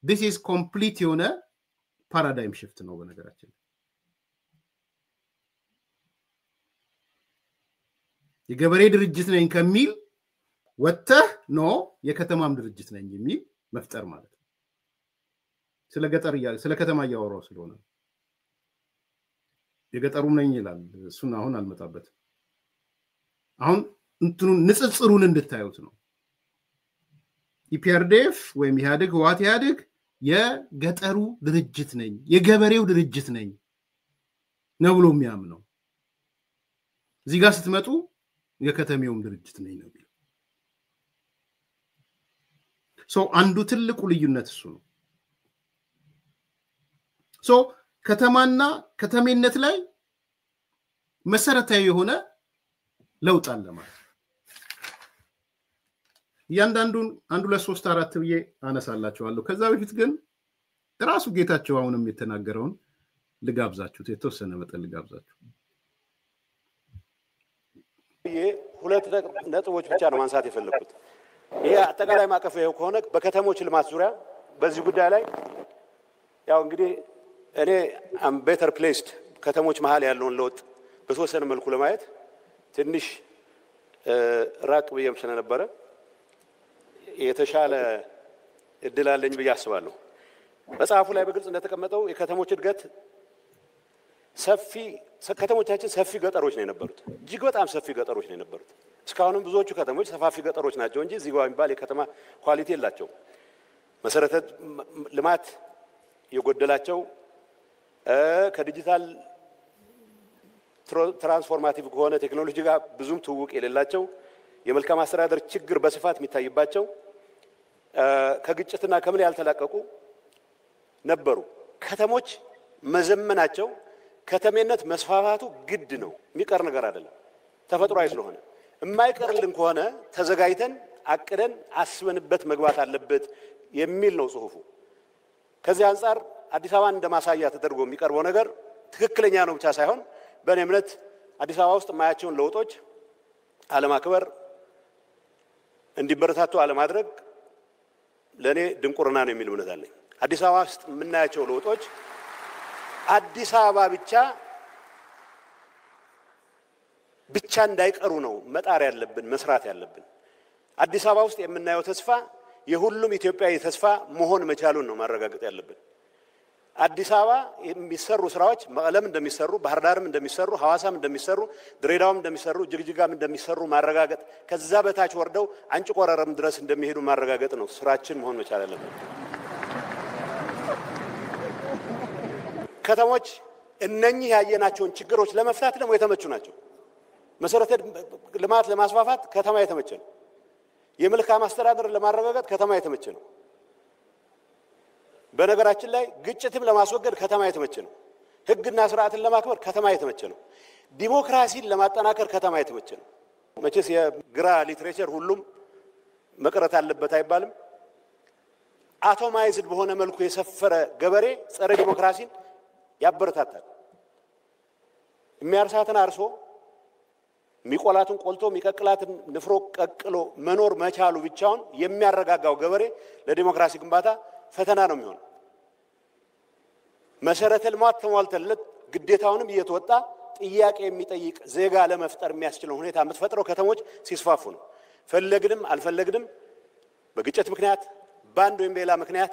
this is complete የሆነ paradigm shift ነው በነገራችን። የገበሬ ድርጅት ነኝ ከሚል ወጥተህ ነው የከተማም ድርጅት ነኝ የሚል መፍጠር ማለት ነው። ስለ ከተማ ያወራው ስለሆነ የገጠሩም ነኝ ይላል። እሱን አሁን አልመጣበትም። አሁን እንትኑን ንጽጽሩን እንድታዩት ነው። ኢፒአርዲኤፍ ወይም ኢህአዴግ ህወሓት ኢህአዴግ የገጠሩ ድርጅት ነኝ የገበሬው ድርጅት ነኝ ነው ብሎ የሚያምነው። እዚህ ጋር ስትመጡ የከተሜውም ድርጅት ነኝ ነው። አንዱ ትልቁ ልዩነት እሱ ነው። ከተማና ከተሜነት ላይ መሰረታዊ የሆነ ለውጥ አለ ማለት ነው። ያንዳንዱን 1 2 3 4 ብዬ አነሳላችኋለሁ። ከዛ በፊት ግን ራሱ ጌታቸው አሁንም የተናገረውን ልጋብዛችሁ፣ የተወሰነ መጠን ልጋብዛችሁ። ሁለት ነጥቦች ብቻ ነው ማንሳት የፈለኩት። ይሄ አጠቃላይ ማቀፍ ይሄው ከሆነ በከተሞች ልማት ዙሪያ በዚህ ጉዳይ ላይ ያው እንግዲህ እኔ am better placed ከተሞች መሃል ያለውን ለውጥ በተወሰነ መልኩ ለማየት ትንሽ ራቅ ብዬም ስለነበረ የተሻለ እድል አለኝ ብዬ አስባለሁ። መጽሐፉ ላይ በግልጽ እንደተቀመጠው የከተሞች እድገት ከተሞቻችን ሰፊ ገጠሮች ነው የነበሩት። እጅግ በጣም ሰፊ ገጠሮች ነው የነበሩት። እስካሁንም ብዙዎቹ ከተሞች ሰፋፊ ገጠሮች ናቸው እንጂ እዚህ ጋር የሚባል የከተማ ኳሊቲ የላቸው። መሰረተ ልማት የጎደላቸው ከዲጂታል ትራንስፎርማቲቭ ከሆነ ቴክኖሎጂ ጋር ብዙም ትውውቅ የሌላቸው የመልካም አስተዳደር ችግር በስፋት የሚታይባቸው ከግጭትና ከምን ያልተላቀቁ ነበሩ። ከተሞች መዘመናቸው ከተሜነት መስፋፋቱ ግድ ነው፣ የሚቀር ነገር አይደለም። ተፈጥሯዊ ስለሆነ የማይቀርልን ከሆነ ተዘጋጅተን አቅደን አስበንበት መግባት አለበት የሚል ነው ጽሁፉ። ከዚህ አንፃር አዲስ አበባ እንደማሳያ ተደርጎ የሚቀርበው ነገር ትክክለኛ ነው ብቻ ሳይሆን በእኔ እምነት አዲስ አበባ ውስጥ ማያቸውን ለውጦች አለማክበር፣ እንዲበረታቱ አለማድረግ ለኔ ድንቁርና ነው የሚል እምነት አለኝ። አዲስ አበባ ውስጥ የምናያቸው ለውጦች አዲስ አበባ ብቻ እንዳይቀሩ ነው መጣር ያለብን መስራት ያለብን። አዲስ አበባ ውስጥ የምናየው ተስፋ የሁሉም ኢትዮጵያዊ ተስፋ መሆን መቻሉን ነው ማረጋገጥ ያለብን። አዲስ አበባ የሚሰሩ ስራዎች መቀለም እንደሚሰሩ ባህር ዳርም እንደሚሰሩ ሐዋሳም እንደሚሰሩ ድሬዳዋም እንደሚሰሩ ጅግጅጋም እንደሚሰሩ ማረጋገጥ ከዛ በታች ወርደው አንጭ ቆረረም ድረስ እንደሚሄዱ ማረጋገጥ ነው ስራችን መሆን መቻል አለበት። ከተሞች እነኚህ ያየናቸውን ችግሮች ለመፍታት ደግሞ የተመቹ ናቸው። መሰረተ ልማት ለማስፋፋት ከተማ የተመቸ ነው። የመልካም አስተዳደር ለማረጋገጥ ከተማ የተመቸ ነው። በነገራችን ላይ ግጭትም ለማስወገድ ከተማ የተመቸ ነው። ህግና ስርዓትን ለማክበር ከተማ የተመቸ ነው። ዲሞክራሲን ለማጠናከር ከተማ የተመቸ ነው። መቼስ የግራ ሊትሬቸር ሁሉም መቅረት አለበት አይባልም። አቶማይዝድ በሆነ መልኩ የሰፈረ ገበሬ ጸረ ዲሞክራሲን ያበረታታል። የሚያርሳትን አርሶ ሚቆላቱን ቆልቶ ሚቀቅላትን ንፍሮ ቀቅሎ መኖር መቻሉ ብቻውን የሚያረጋጋው ገበሬ ለዲሞክራሲ ግንባታ ፈተና ነው የሚሆነው። መሰረተ ልማት ተሟልተለት ግዴታውንም እየተወጣ ጥያቄ የሚጠይቅ ዜጋ ለመፍጠር የሚያስችለው ሁኔታ የምትፈጥረው ከተሞች ሲስፋፉ ነው። ፈለግንም አልፈለግንም በግጭት ምክንያት ባንድ ወይም በሌላ ምክንያት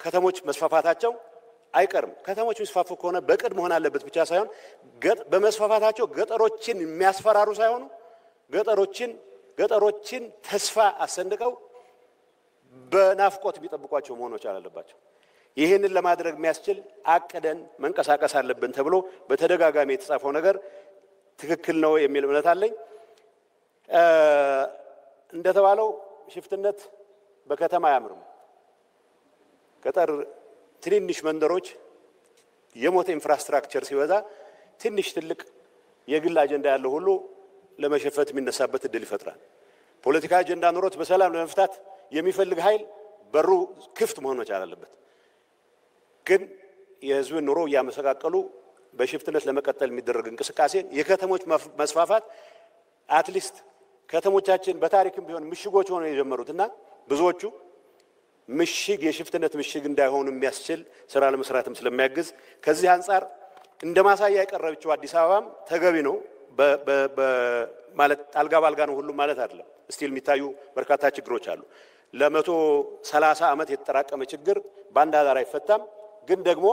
ከተሞች መስፋፋታቸው አይቀርም። ከተሞች መስፋፋ ከሆነ በቅድ መሆን አለበት ብቻ ሳይሆን በመስፋፋታቸው ገጠሮችን የሚያስፈራሩ ሳይሆኑ ገጠሮችን ተስፋ አሰንቀው በናፍቆት የሚጠብቋቸው መሆን መቻል አለባቸው። ይህንን ለማድረግ የሚያስችል አቅደን መንቀሳቀስ አለብን ተብሎ በተደጋጋሚ የተጻፈው ነገር ትክክል ነው የሚል እምነት አለኝ። እንደተባለው ሽፍትነት በከተማ አያምርም። ገጠር ትንንሽ መንደሮች የሞተ ኢንፍራስትራክቸር ሲበዛ ትንሽ ትልቅ የግል አጀንዳ ያለው ሁሉ ለመሸፈት የሚነሳበት እድል ይፈጥራል። ፖለቲካ አጀንዳ ኑሮት በሰላም ለመፍታት የሚፈልግ ኃይል በሩ ክፍት መሆን መቻል አለበት። ግን የህዝብን ኑሮ ያመሰቃቀሉ በሽፍትነት ለመቀጠል የሚደረግ እንቅስቃሴ የከተሞች መስፋፋት አትሊስት ከተሞቻችን በታሪክም ቢሆን ምሽጎች ሆነው የጀመሩትና ብዙዎቹ ምሽግ የሽፍትነት ምሽግ እንዳይሆኑ የሚያስችል ስራ ለመስራትም ስለሚያግዝ ከዚህ አንፃር እንደማሳያ ያቀረበችው አዲስ አበባም ተገቢ ነው። ማለት አልጋ ባልጋ ነው ሁሉ ማለት አይደለም። ስቲል የሚታዩ በርካታ ችግሮች አሉ። ለ130 ዓመት የተጠራቀመ ችግር ባንዳ ዳር አይፈታም። ግን ደግሞ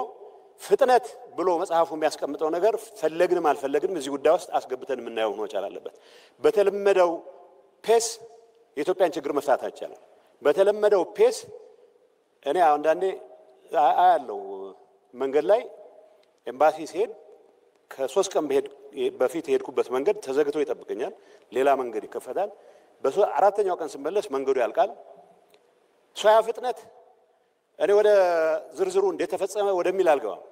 ፍጥነት ብሎ መጽሐፉ የሚያስቀምጠው ነገር ፈለግንም አልፈለግንም እዚህ ጉዳይ ውስጥ አስገብተን የምናየው ሆኖ ይቻላል አለበት። በተለመደው ፔስ የኢትዮጵያን ችግር መፍታት አይቻልም። በተለመደው ፔስ እኔ አንዳንዴ አያለው መንገድ ላይ ኤምባሲ ሲሄድ ከ3 ቀን በፊት የሄድኩበት መንገድ ተዘግቶ ይጠብቀኛል። ሌላ መንገድ ይከፈታል። በአራተኛው ቀን ስመለስ መንገዱ ያልቃል። ሶያ ፍጥነት እኔ ወደ ዝርዝሩ እንዴት ተፈጸመ ወደሚል አልገባም።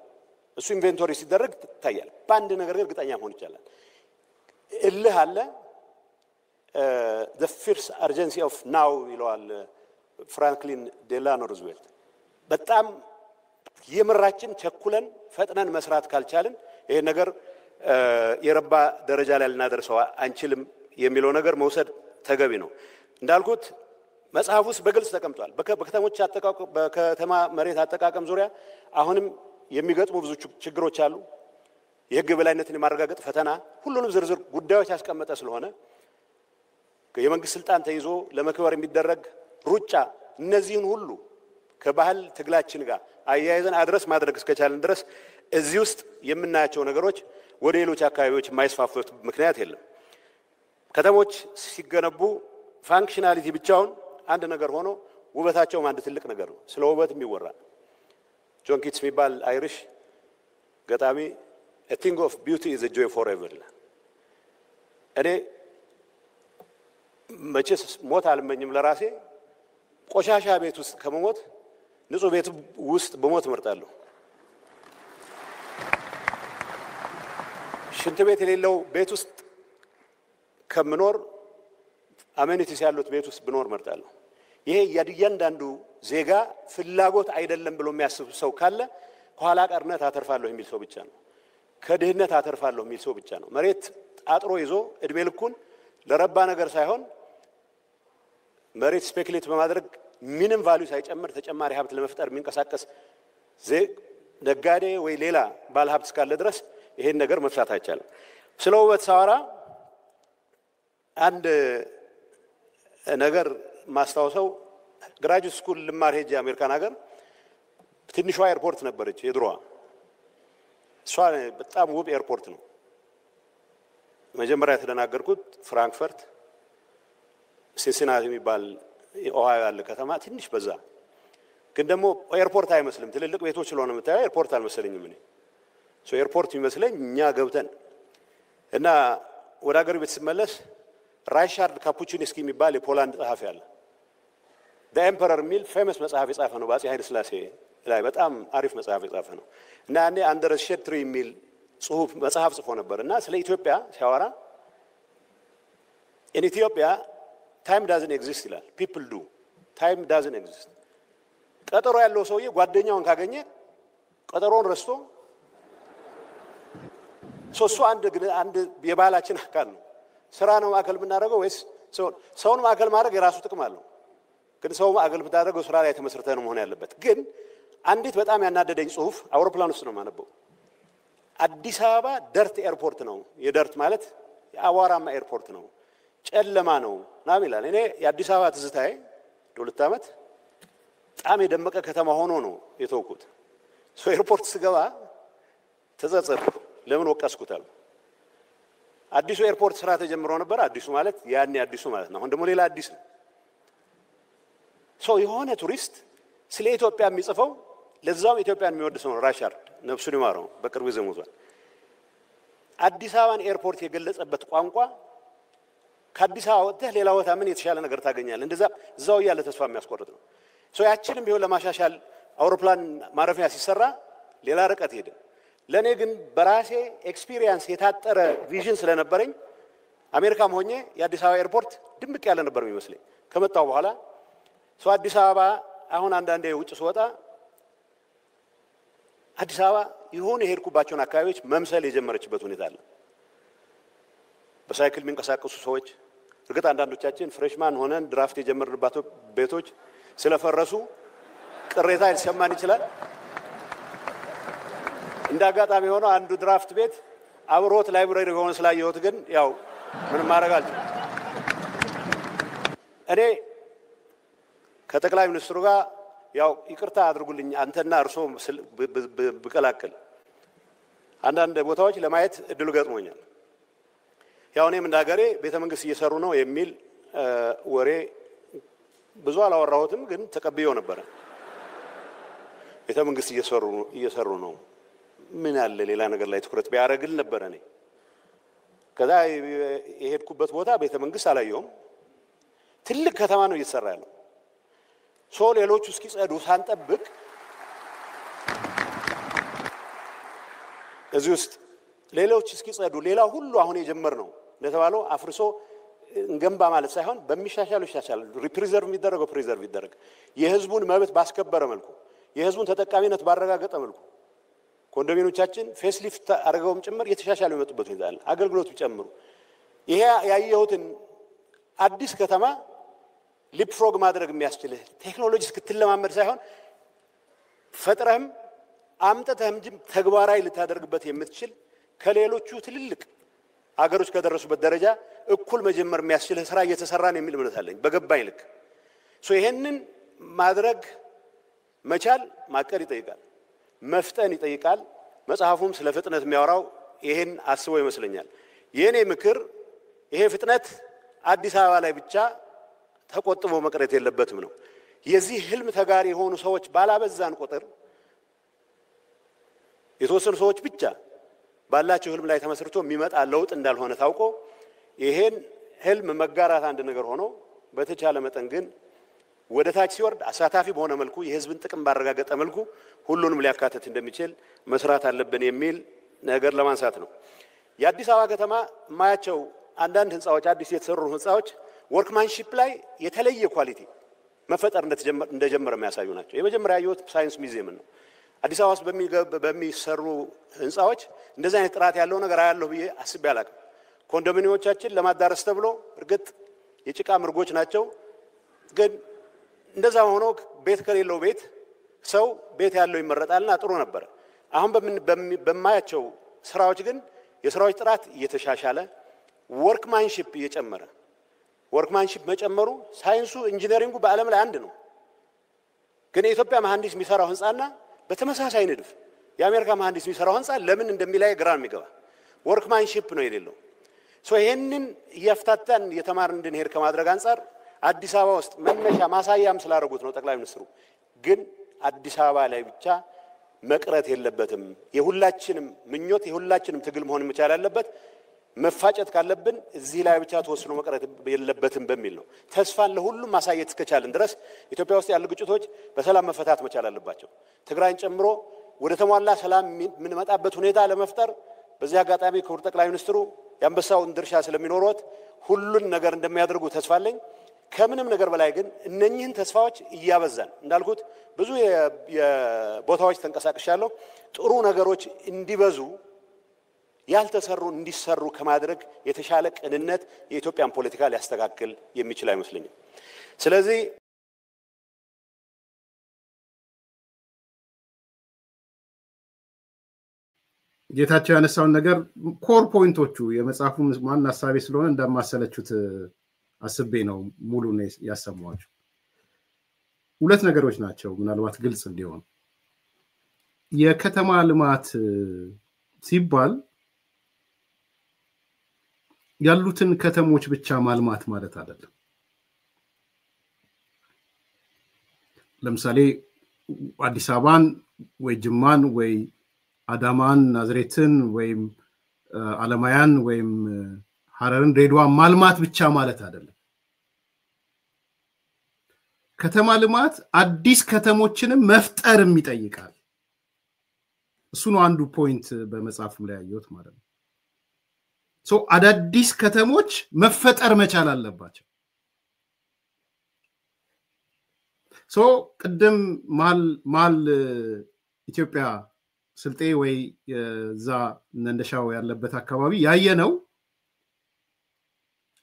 እሱ ኢንቨንቶሪ ሲደረግ ታያል። በአንድ ነገር እርግጠኛ መሆን ይቻላል። እልህ አለ። the fierce urgency of now ይለዋል ፍራንክሊን ዴላኖ ሩዝቬልት። በጣም የምራችን ቸኩለን ፈጥነን መስራት ካልቻልን ይሄ ነገር የረባ ደረጃ ላይ ልናደርሰው አንችልም የሚለው ነገር መውሰድ ተገቢ ነው። እንዳልኩት መጽሐፍ ውስጥ በግልጽ ተቀምጧል። በከተሞች አጠቃቀም በከተማ መሬት አጠቃቀም ዙሪያ አሁንም የሚገጥሙ ብዙ ችግሮች አሉ። የህግ በላይነትን የማረጋገጥ ፈተና ሁሉንም ዝርዝር ጉዳዮች ያስቀመጠ ስለሆነ የመንግስት ስልጣን ተይዞ ለመክበር የሚደረግ ሩጫ እነዚህን ሁሉ ከባህል ትግላችን ጋር አያይዘን አድረስ ማድረግ እስከቻለን ድረስ እዚህ ውስጥ የምናያቸው ነገሮች ወደ ሌሎች አካባቢዎች የማይስፋፉት ምክንያት የለም። ከተሞች ሲገነቡ ፋንክሽናሊቲ ብቻውን አንድ ነገር ሆኖ ውበታቸውም አንድ ትልቅ ነገር ነው። ስለ ውበት የሚወራ ጆን ኪትስ የሚባል አይሪሽ ገጣሚ a thing of beauty is a joy forever። እኔ መቼስ ሞት አልመኝም ለራሴ። ቆሻሻ ቤት ውስጥ ከመሞት ንጹህ ቤት ውስጥ በሞት እመርጣለሁ። ሽንት ቤት የሌለው ቤት ውስጥ ከምኖር አሜኒቲስ ያሉት ቤት ውስጥ ብኖር እመርጣለሁ። ይሄ እያንዳንዱ ዜጋ ፍላጎት አይደለም ብሎ የሚያስብ ሰው ካለ ከኋላ ቀርነት አተርፋለሁ የሚል ሰው ብቻ ነው። ከድህነት አተርፋለሁ የሚል ሰው ብቻ ነው። መሬት አጥሮ ይዞ እድሜ ልኩን ለረባ ነገር ሳይሆን መሬት ስፔኩሌት በማድረግ ምንም ቫልዩ ሳይጨምር ተጨማሪ ሀብት ለመፍጠር የሚንቀሳቀስ ነጋዴ ወይ ሌላ ባለ ሀብት እስካለ ድረስ ይሄን ነገር መፍታት አይቻልም። ስለ ውበት ሳወራ አንድ ነገር ማስታወሰው ግራጁዌት ስኩል ልማር ሄጄ አሜሪካን ሀገር ትንሿ ኤርፖርት ነበረች የድሮዋ። እሷ በጣም ውብ ኤርፖርት ነው። መጀመሪያ የተደናገርኩት ፍራንክፈርት ሲንሲናቲ የሚባል ኦሃዮ ያለ ከተማ ትንሽ በዛ፣ ግን ደግሞ ኤርፖርት አይመስልም። ትልልቅ ቤቶች ስለሆነ የምታየው ኤርፖርት አልመሰለኝም። እኔ ኤርፖርት የሚመስለኝ እኛ ገብተን እና ወደ ሀገር ቤት ስመለስ ራይሻርድ ካፑቺንስኪ የሚባል የፖላንድ ጸሐፊ አለ። ኤምፐረር የሚል ፌመስ መጽሐፍ የጻፈ ነው። በአፄ ኃይለ ሥላሴ ላይ በጣም አሪፍ መጽሐፍ የጻፈ ነው እና ያኔ አንደር ሼድ ትሪ የሚል ጽሁፍ መጽሐፍ ጽፎ ነበር እና ስለ ኢትዮጵያ ሲያወራ ኢን ኢትዮጵያ ታይም ዳዝንት ኤግዚስት ይላል። ፒፕል ዱ ታይም ዳዝንት ኤግዚስት። ቀጠሮ ያለው ሰውዬ ጓደኛውን ካገኘ ቀጠሮውን ረስቶ እሱ አንድ የባህላችን አካል ነው። ስራ ነው ማዕከል የምናደርገው ወይስ ሰውን ማዕከል ማድረግ የራሱ ጥቅም አለው። ግን ሰው ማዕከል ብታደርገው ስራ ላይ ተመስርተህ ነው መሆን ያለበት። ግን አንዲት በጣም ያናደደኝ ጽሁፍ አውሮፕላን ውስጥ ነው የማነበው። አዲስ አበባ ደርት ኤርፖርት ነው። የደርት ማለት የአቧራማ ኤርፖርት ነው፣ ጨለማ ነው ናም ይላል። እኔ የአዲስ አበባ ትዝታዬ ለ2 ዓመት በጣም የደመቀ ከተማ ሆኖ ነው የተውኩት። ኤርፖርት ስገባ ተጸጸትኩ። ለምን ወቀስኩታል? አዲሱ ኤርፖርት ስራ ተጀምሮ ነበር። አዲሱ ማለት ያኔ አዲሱ ማለት ነው። አሁን ደግሞ ሌላ አዲስ ነው። የሆነ ቱሪስት ስለ ኢትዮጵያ የሚጽፈው ለዛውም ኢትዮጵያን የሚወድ ሰው ነው። ራይሻርድ ነፍሱን ይማረው በቅርብ ጊዜ ሞቷል። አዲስ አበባን ኤርፖርት የገለጸበት ቋንቋ ከአዲስ አበባ ወጥተህ ሌላ ቦታ ምን የተሻለ ነገር ታገኛለህ? እንደዛ እዛው ያለ ተስፋ የሚያስቆርጥ ነው። ያችንም ቢሆን ለማሻሻል አውሮፕላን ማረፊያ ሲሰራ ሌላ ርቀት ሄደ። ለኔ ግን በራሴ ኤክስፒሪየንስ የታጠረ ቪዥን ስለነበረኝ አሜሪካም ሆኜ የአዲስ አበባ ኤርፖርት ድምቅ ያለ ነበር የሚመስለኝ። ከመጣው በኋላ አዲስ አበባ አሁን አንዳንዴ ውጭ ስወጣ አዲስ አበባ ይሁን የሄድኩባቸውን አካባቢዎች መምሰል የጀመረችበት ሁኔታ አለ። በሳይክል የሚንቀሳቀሱ ሰዎች፣ እርግጥ አንዳንዶቻችን ፍሬሽማን ሆነን ድራፍት የጀመርንባቸው ቤቶች ስለፈረሱ ቅሬታ ሊሰማን ይችላል። እንደ አጋጣሚ ሆኖ አንዱ ድራፍት ቤት አብሮት ላይብረሪ ሆኖ ስላየሁት ግን ያው ምንም ማድረግ አልችልም። እኔ ከጠቅላይ ሚኒስትሩ ጋር ያው ይቅርታ አድርጉልኝ አንተና እርሶ ብቀላቅል አንዳንድ ቦታዎች ለማየት እድሉ ገጥሞኛል። ያው እኔም እንደ ሀገሬ ቤተ መንግስት እየሰሩ ነው የሚል ወሬ ብዙ አላወራሁትም፣ ግን ተቀብየው ነበረ። ቤተ መንግስት እየሰሩ ነው ምን ያለ ሌላ ነገር ላይ ትኩረት ቢያደርግል ነበረ። እኔ ከዛ የሄድኩበት ቦታ ቤተ መንግስት አላየሁም። ትልቅ ከተማ ነው እየተሰራ ያለው። ሌሎቹ እስኪጸዱ ሳንጠብቅ እዚህ ውስጥ ሌሎች እስኪጸዱ ሌላ ሁሉ አሁን የጀመርነው እንደተባለው አፍርሶ እንገንባ ማለት ሳይሆን በሚሻሻሉ ይሻሻል። ሪፕሪዘርቭ የሚደረገው ፕሪዘርቭ ይደረግ። የህዝቡን መብት ባስከበረ መልኩ፣ የህዝቡን ተጠቃሚነት ባረጋገጠ መልኩ ኮንዶሚኒየሞቻችን ፌስሊፍት አድርገውም ጭምር የተሻሻሉ የመጡበት ሁኔታ አለ። አገልግሎቱ ጨምሩ። ይሄ ያየሁትን አዲስ ከተማ ሊፕፍሮግ ማድረግ የሚያስችልህ ቴክኖሎጂ እስክትለማመድ ሳይሆን ፈጥረህም አምጥተህም ተግባራዊ ልታደርግበት የምትችል ከሌሎቹ ትልልቅ አገሮች ከደረሱበት ደረጃ እኩል መጀመር የሚያስችልህ ስራ እየተሰራ ነው የሚል እምነት አለኝ በገባኝ ልክ። ይሄንን ማድረግ መቻል ማቀድ ይጠይቃል፣ መፍጠን ይጠይቃል። መጽሐፉም ስለ ፍጥነት የሚያወራው ይሄን አስቦ ይመስለኛል። የኔ ምክር ይሄ ፍጥነት አዲስ አበባ ላይ ብቻ ተቆጥቦ መቅረት የለበትም ነው። የዚህ ህልም ተጋሪ የሆኑ ሰዎች ባላበዛን ቁጥር የተወሰኑ ሰዎች ብቻ ባላቸው ህልም ላይ ተመስርቶ የሚመጣ ለውጥ እንዳልሆነ ታውቆ ይሄን ህልም መጋራት አንድ ነገር ሆኖ በተቻለ መጠን ግን ወደ ታች ሲወርድ አሳታፊ በሆነ መልኩ የህዝብን ጥቅም ባረጋገጠ መልኩ ሁሉንም ሊያካትት እንደሚችል መስራት አለብን የሚል ነገር ለማንሳት ነው። የአዲስ አበባ ከተማ ማያቸው አንዳንድ ህንጻዎች አዲስ የተሰሩ ህንጻዎች ወርክማንሺፕ ላይ የተለየ ኳሊቲ መፈጠር እንደጀመረ የሚያሳዩ ናቸው። የመጀመሪያ ያየሁት ሳይንስ ሚውዚየም ነው። አዲስ አበባ ውስጥ በሚሰሩ ህንጻዎች እንደዚህ አይነት ጥራት ያለው ነገር አያለሁ ብዬ አስቤ አላቅም። ኮንዶሚኒየሞቻችን ለማዳረስ ተብሎ እርግጥ የጭቃ ምርጎች ናቸው፣ ግን እንደዛ ሆኖ ቤት ከሌለው ቤት ሰው ቤት ያለው ይመረጣልና ጥሩ ነበር። አሁን በማያቸው ስራዎች ግን የስራዎች ጥራት እየተሻሻለ ወርክማንሺፕ እየጨመረ ወርክማንሺፕ መጨመሩ ሳይንሱ ኢንጂነሪንጉ በዓለም ላይ አንድ ነው። ግን የኢትዮጵያ መሐንዲስ የሚሰራው ህንጻና በተመሳሳይ ንድፍ የአሜሪካ መሐንዲስ የሚሰራው ህንጻ ለምን እንደሚላይ ግራ የሚገባ ወርክማንሺፕ ነው የሌለው ይሄንን እያፍታታን የተማርን እንድንሄድ ከማድረግ አንፃር አዲስ አበባ ውስጥ መነሻ ማሳያም ስላደረጉት ነው ጠቅላይ ሚኒስትሩ ግን አዲስ አበባ ላይ ብቻ መቅረት የለበትም የሁላችንም ምኞት የሁላችንም ትግል መሆን መቻል አለበት መፋጨት ካለብን እዚህ ላይ ብቻ ተወስኖ መቅረት የለበትም በሚል ነው ተስፋን ለሁሉም ማሳየት እስከቻልን ድረስ ኢትዮጵያ ውስጥ ያሉ ግጭቶች በሰላም መፈታት መቻል አለባቸው ትግራይን ጨምሮ ወደ ተሟላ ሰላም ምን መጣበት ሁኔታ ለመፍጠር በዚህ አጋጣሚ ክቡር ጠቅላይ ሚኒስትሩ ያንበሳውን ድርሻ ስለሚኖሩት ሁሉን ነገር እንደሚያደርጉ ተስፋለኝ ከምንም ነገር በላይ ግን እነኚህን ተስፋዎች እያበዛን እንዳልኩት ብዙ የቦታዎች ተንቀሳቀሻለሁ ጥሩ ነገሮች እንዲበዙ ያልተሰሩ እንዲሰሩ ከማድረግ የተሻለ ቅንነት የኢትዮጵያን ፖለቲካ ሊያስተካክል የሚችል አይመስልኝም ስለዚህ ጌታቸው ያነሳውን ነገር ኮር ፖይንቶቹ የመጽሐፉ ማን ሐሳቤ ስለሆነ እንደማሰለቹት አስቤ ነው ሙሉ ነው ያሰማዋችሁ ሁለት ነገሮች ናቸው ምናልባት ግልጽ እንዲሆን የከተማ ልማት ሲባል ያሉትን ከተሞች ብቻ ማልማት ማለት አይደለም ለምሳሌ አዲስ አበባን ወይ ጅማን ወይ አዳማን ናዝሬትን ወይም አለማያን ወይም ሐረርን ድሬዳዋ ማልማት ብቻ ማለት አይደለም ከተማ ልማት አዲስ ከተሞችንም መፍጠርም ይጠይቃል እሱ ነው አንዱ ፖይንት በመጽሐፉም ላይ ያየሁት ማለት ነው አዳዲስ ከተሞች መፈጠር መቻል አለባቸው ቅድም ማል ኢትዮጵያ ስልጤ ወይ ዛ ነንደሻው ያለበት አካባቢ ያየነው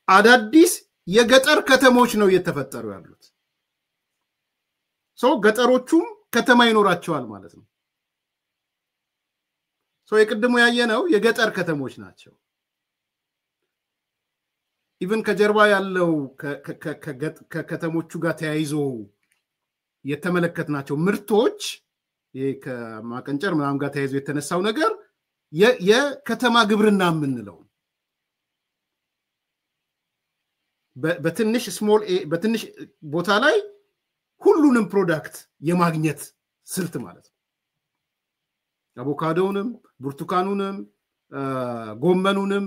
አዳዲስ የገጠር ከተሞች ነው እየተፈጠሩ ያሉት ገጠሮቹም ከተማ ይኖራቸዋል ማለት ነው የቅድሙ ያየነው የገጠር ከተሞች ናቸው ኢቭን ከጀርባ ያለው ከከተሞቹ ጋር ተያይዞ የተመለከትናቸው ምርቶች ከማቀንጨር ምናምን ጋር ተያይዞ የተነሳው ነገር የከተማ ግብርና የምንለው በትንሽ ቦታ ላይ ሁሉንም ፕሮዳክት የማግኘት ስልት ማለት ነው አቮካዶንም ብርቱካኑንም ጎመኑንም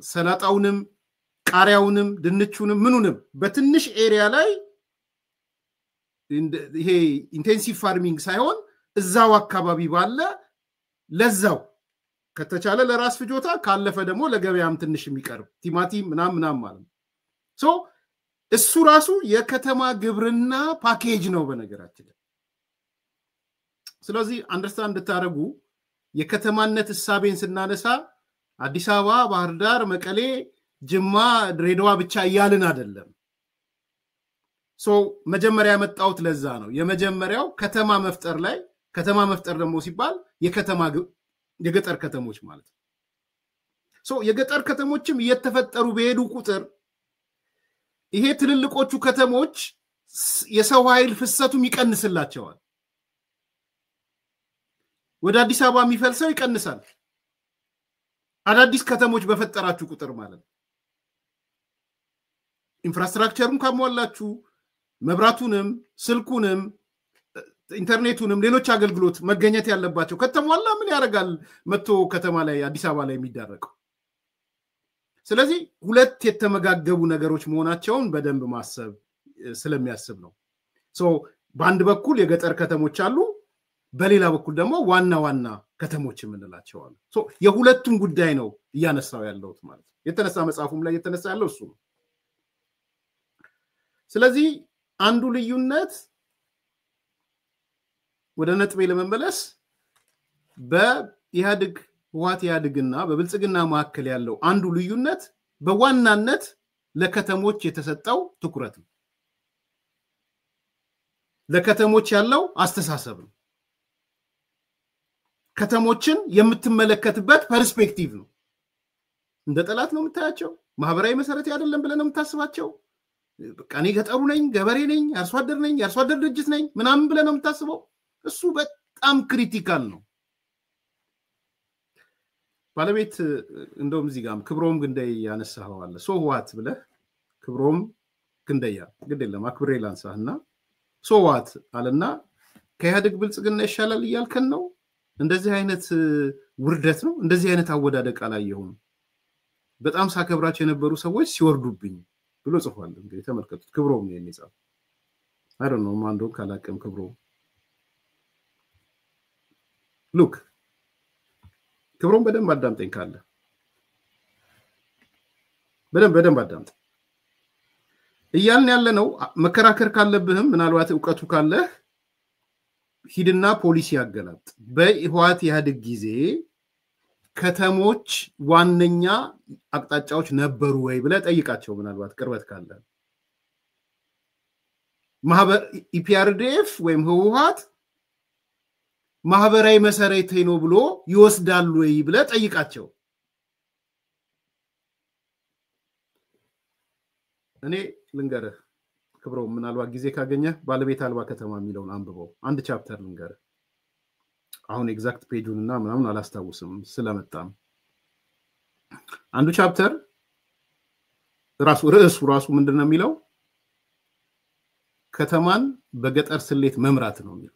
ሰላጣውንም ቃሪያውንም ድንቹንም ምኑንም በትንሽ ኤሪያ ላይ ይሄ ኢንቴንሲቭ ፋርሚንግ ሳይሆን እዛው አካባቢ ባለ ለዛው ከተቻለ ለራስ ፍጆታ ካለፈ ደግሞ ለገበያም ትንሽ የሚቀርብ ቲማቲም ምናምን ማለት ነው እሱ ራሱ የከተማ ግብርና ፓኬጅ ነው በነገራችን ስለዚህ አንደርስታንድ ታረጉ የከተማነት ሐሳቤን ስናነሳ አዲስ አበባ ባህር ዳር መቀሌ ጅማ ድሬዳዋ ብቻ ያልን አይደለም መጀመሪያ መጣውት ለዛ ነው የመጀመሪያው ከተማ መፍጠር ላይ ከተማ መፍጠር ደግሞ ሲባል የገጠር ከተሞች ማለት ነው የገጠር ከተሞችም እየተፈጠሩ በሄዱ ቁጥር ይሄ ትልልቆቹ ከተሞች የሰው ኃይል ፍሰቱም ይቀንስላቸዋል ወደ አዲስ አበባ የሚፈልሰው ይቀንሳል አዳዲስ ከተሞች በፈጠራችሁ ቁጥር ማለት ነው ኢንፍራስትራክቸሩን ካሟላችሁ መብራቱንም ስልኩንም ኢንተርኔቱንም ሌሎች አገልግሎት መገኘት ያለባቸው ከተሟላ ምን ያደርጋል መጥቶ ከተማ ላይ አዲስ አበባ ላይ የሚዳረቀው ስለዚህ ሁለት የተመጋገቡ ነገሮች መሆናቸውን በደንብ ማሰብ ስለሚያስብ ነው በአንድ በኩል የገጠር ከተሞች አሉ በሌላ በኩል ደግሞ ዋና ከተሞች የምንላቸው አሉ የሁለቱም ጉዳይ ነው እያነሳው ያለው ማለት የተነሳ መጽሐፉም ላይ የተነሳ ያለው እሱ ነው ስለዚህ አንዱ ልዩነት ወደ ነጥቤ ለመመለስ በኢህአዴግ ህወሓት ኢህአዴግና በብልጽግና መካከል ያለው አንዱ ልዩነት በዋናነት ለከተሞች የተሰጠው ትኩረት ነው ለከተሞች ያለው አስተሳሰብ ነው ከተሞችን የምትመለከትበት ፐርስፔክቲቭ ነው እንደ ጠላት ነው የምታያቸው ማህበራዊ መሰረት አይደለም ብለን ነው የምታስባቸው በቃ እኔ ገጠሩ ነኝ ገበሬ ነኝ አርሶ አደር ነኝ አርሶ አደር ድርጅት ነኝ ምናምን ብለን ነው የምታስበው እሱ በጣም ክሪቲካል ነው። ባለቤት እንደውም እዚህ ጋር ክብሮም ግንደይ ያነሳው አለ ሶዋት ብለህ ክብሮም ግንደያ ግዴለም አክብሬ ላንሳህና ሶዋት አለና ከኢህአዴግ ብልጽግና ይሻላል እያልከን ነው? እንደዚህ አይነት ውርደት ነው? እንደዚህ አይነት አወዳደቅ አላየሁም። በጣም ሳከብራቸው የነበሩ ሰዎች ሲወርዱብኝ ብሎ ጽፏል። እንግዲህ ተመልከቱት። ክብሮም ነው የሚጻፍ I don't know ማንዶ ካላቀም ክብሮም ሉክ ክብሮም በደንብ አዳምጠኝ ካለ በደንብ አዳምጥ እያልን ያለነው መከራከር ካለብህም ምናልባት ዕውቀቱ ካለህ ሂድና ፖሊሲ ያገላጥ በህወሓት ኢህአዴግ ጊዜ ከተሞች ዋነኛ አቅጣጫዎች ነበሩ ወይ ብለ ጠይቃቸው ምናልባት ቅርበት ካለ ማህበር ኢፒአርዲኤፍ ወይም ህወሓት ማህበራዊ መሰረቴ ነው ብሎ ይወስዳሉ ወይ ብለ ጠይቃቸው እኔ ልንገርህ ክብሮም ምናልባት ጊዜ ካገኘ ባለቤት አልባ ከተማ የሚለውን አንብበው አንድ ቻፕተር ልንገርህ አሁን ኤግዛክት ፔጁንና ምናምን አላስታውስም ስለመጣም አንዱ ቻፕተር ራሱ ምንድነው የሚለው ከተማን በገጠር ስሌት መምራት ነው የሚለው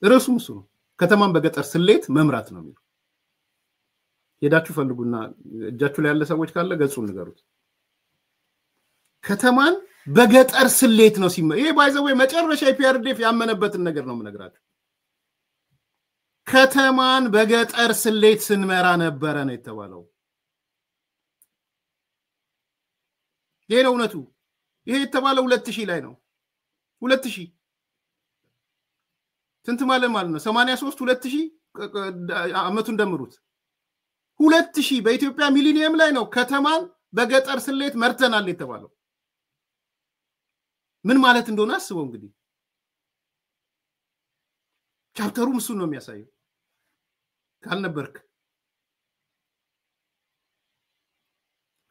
ራሱ እሱ ነው ከተማን በገጠር ስሌት መምራት ነው የሚለው ሄዳችሁ ፈልጉና እጃችሁ ላይ ያለ ሰዎች ካለ ገጹን ንገሩት ከተማን በገጠር ስሌት ነው ይሄ ባይዘው መጨረሻ ኢፒአርዲኤፍ ያመነበትን ነገር ነው የምነግራችሁ ከተማን በገጠር ስሌት ስንመራ ነበረ ነው የተባለው ይሄ ነው እውነቱ ይሄ የተባለው 2000 ላይ ነው 2000 ስንት ማለት ነው 83 2000 አመቱን ደምሩት 2000 በኢትዮጵያ ሚሊኒየም ላይ ነው ከተማን በገጠር ስሌት መርተናል የተባለው ምን ማለት እንደሆነ አስበው እንግዲህ ቻፕተሩ እሱን ነው የሚያሳየው ካልነበርክ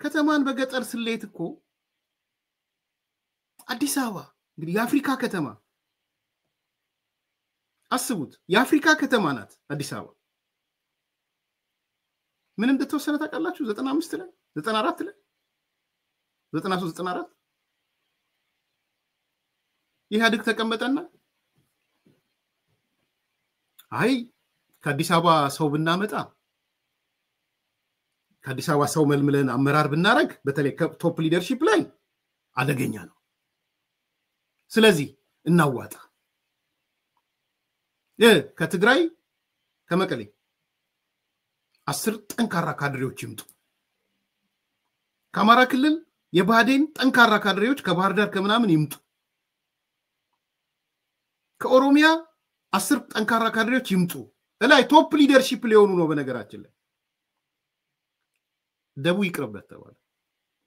ከተማን በገጠር ስሌት እኮ አዲስ አበባ እንግዲህ የአፍሪካ ከተማ አስቡት የአፍሪካ ከተማ ናት አዲስ አበባ ምን እንደተወሰነ ታውቃላችሁ 95 ላይ 94 ላይ 93 94 ኢህአዴግ ተቀመጠና አይ ከአዲስ አበባ ሰው ብናመጣ ከአዲስ አበባ ሰው መልምለን አመራር ብናረግ በተለይ ቶፕ ሊደርሺፕ ላይ አደገኛ ነው ስለዚህ እናዋጣ ከትግራይ ከመቀሌ 10 ጠንካራ ካድሬዎች ይምጡ ከአማራ ክልል የባዴን ጠንካራ ካድሬዎች ከባህር ዳር ከምናምን ይምጡ ከኦሮሚያ 10 ጠንካራ ካድሬዎች ይምጡ ላይ ቶፕ ሊደርሺፕ ሊሆኑ ነው በነገራችን ላይ ደቡ ይቅርበት ተባለ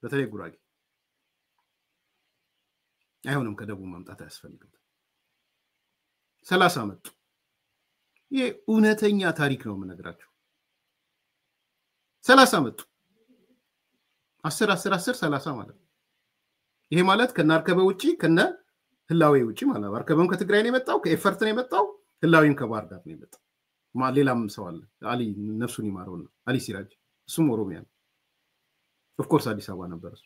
በተለይ ጉራጌ አይሆንም ከደቡ ማምጣት ያስፈልጋል 30 አመት ይሄ እውነተኛ ታሪክ ነው የምነግራችሁ 30 አመት 10 30 ማለት ይሄ ማለት ከናርከበ ውጪ ከነ ህላዌ ውጪ ማለት አርከበም ከትግራይ ነው የመጣው ከኤፈርት ነው የመጣው ህላዌም ከባህር ዳር ነው የመጣው ሌላም ሰው አለ አሊ ነፍሱን ይማረውና አሊ ሲራጅ እሱም ኦሮሚያ ነው ኦፍ ኮርስ አዲስ አበባ ነበር እሱ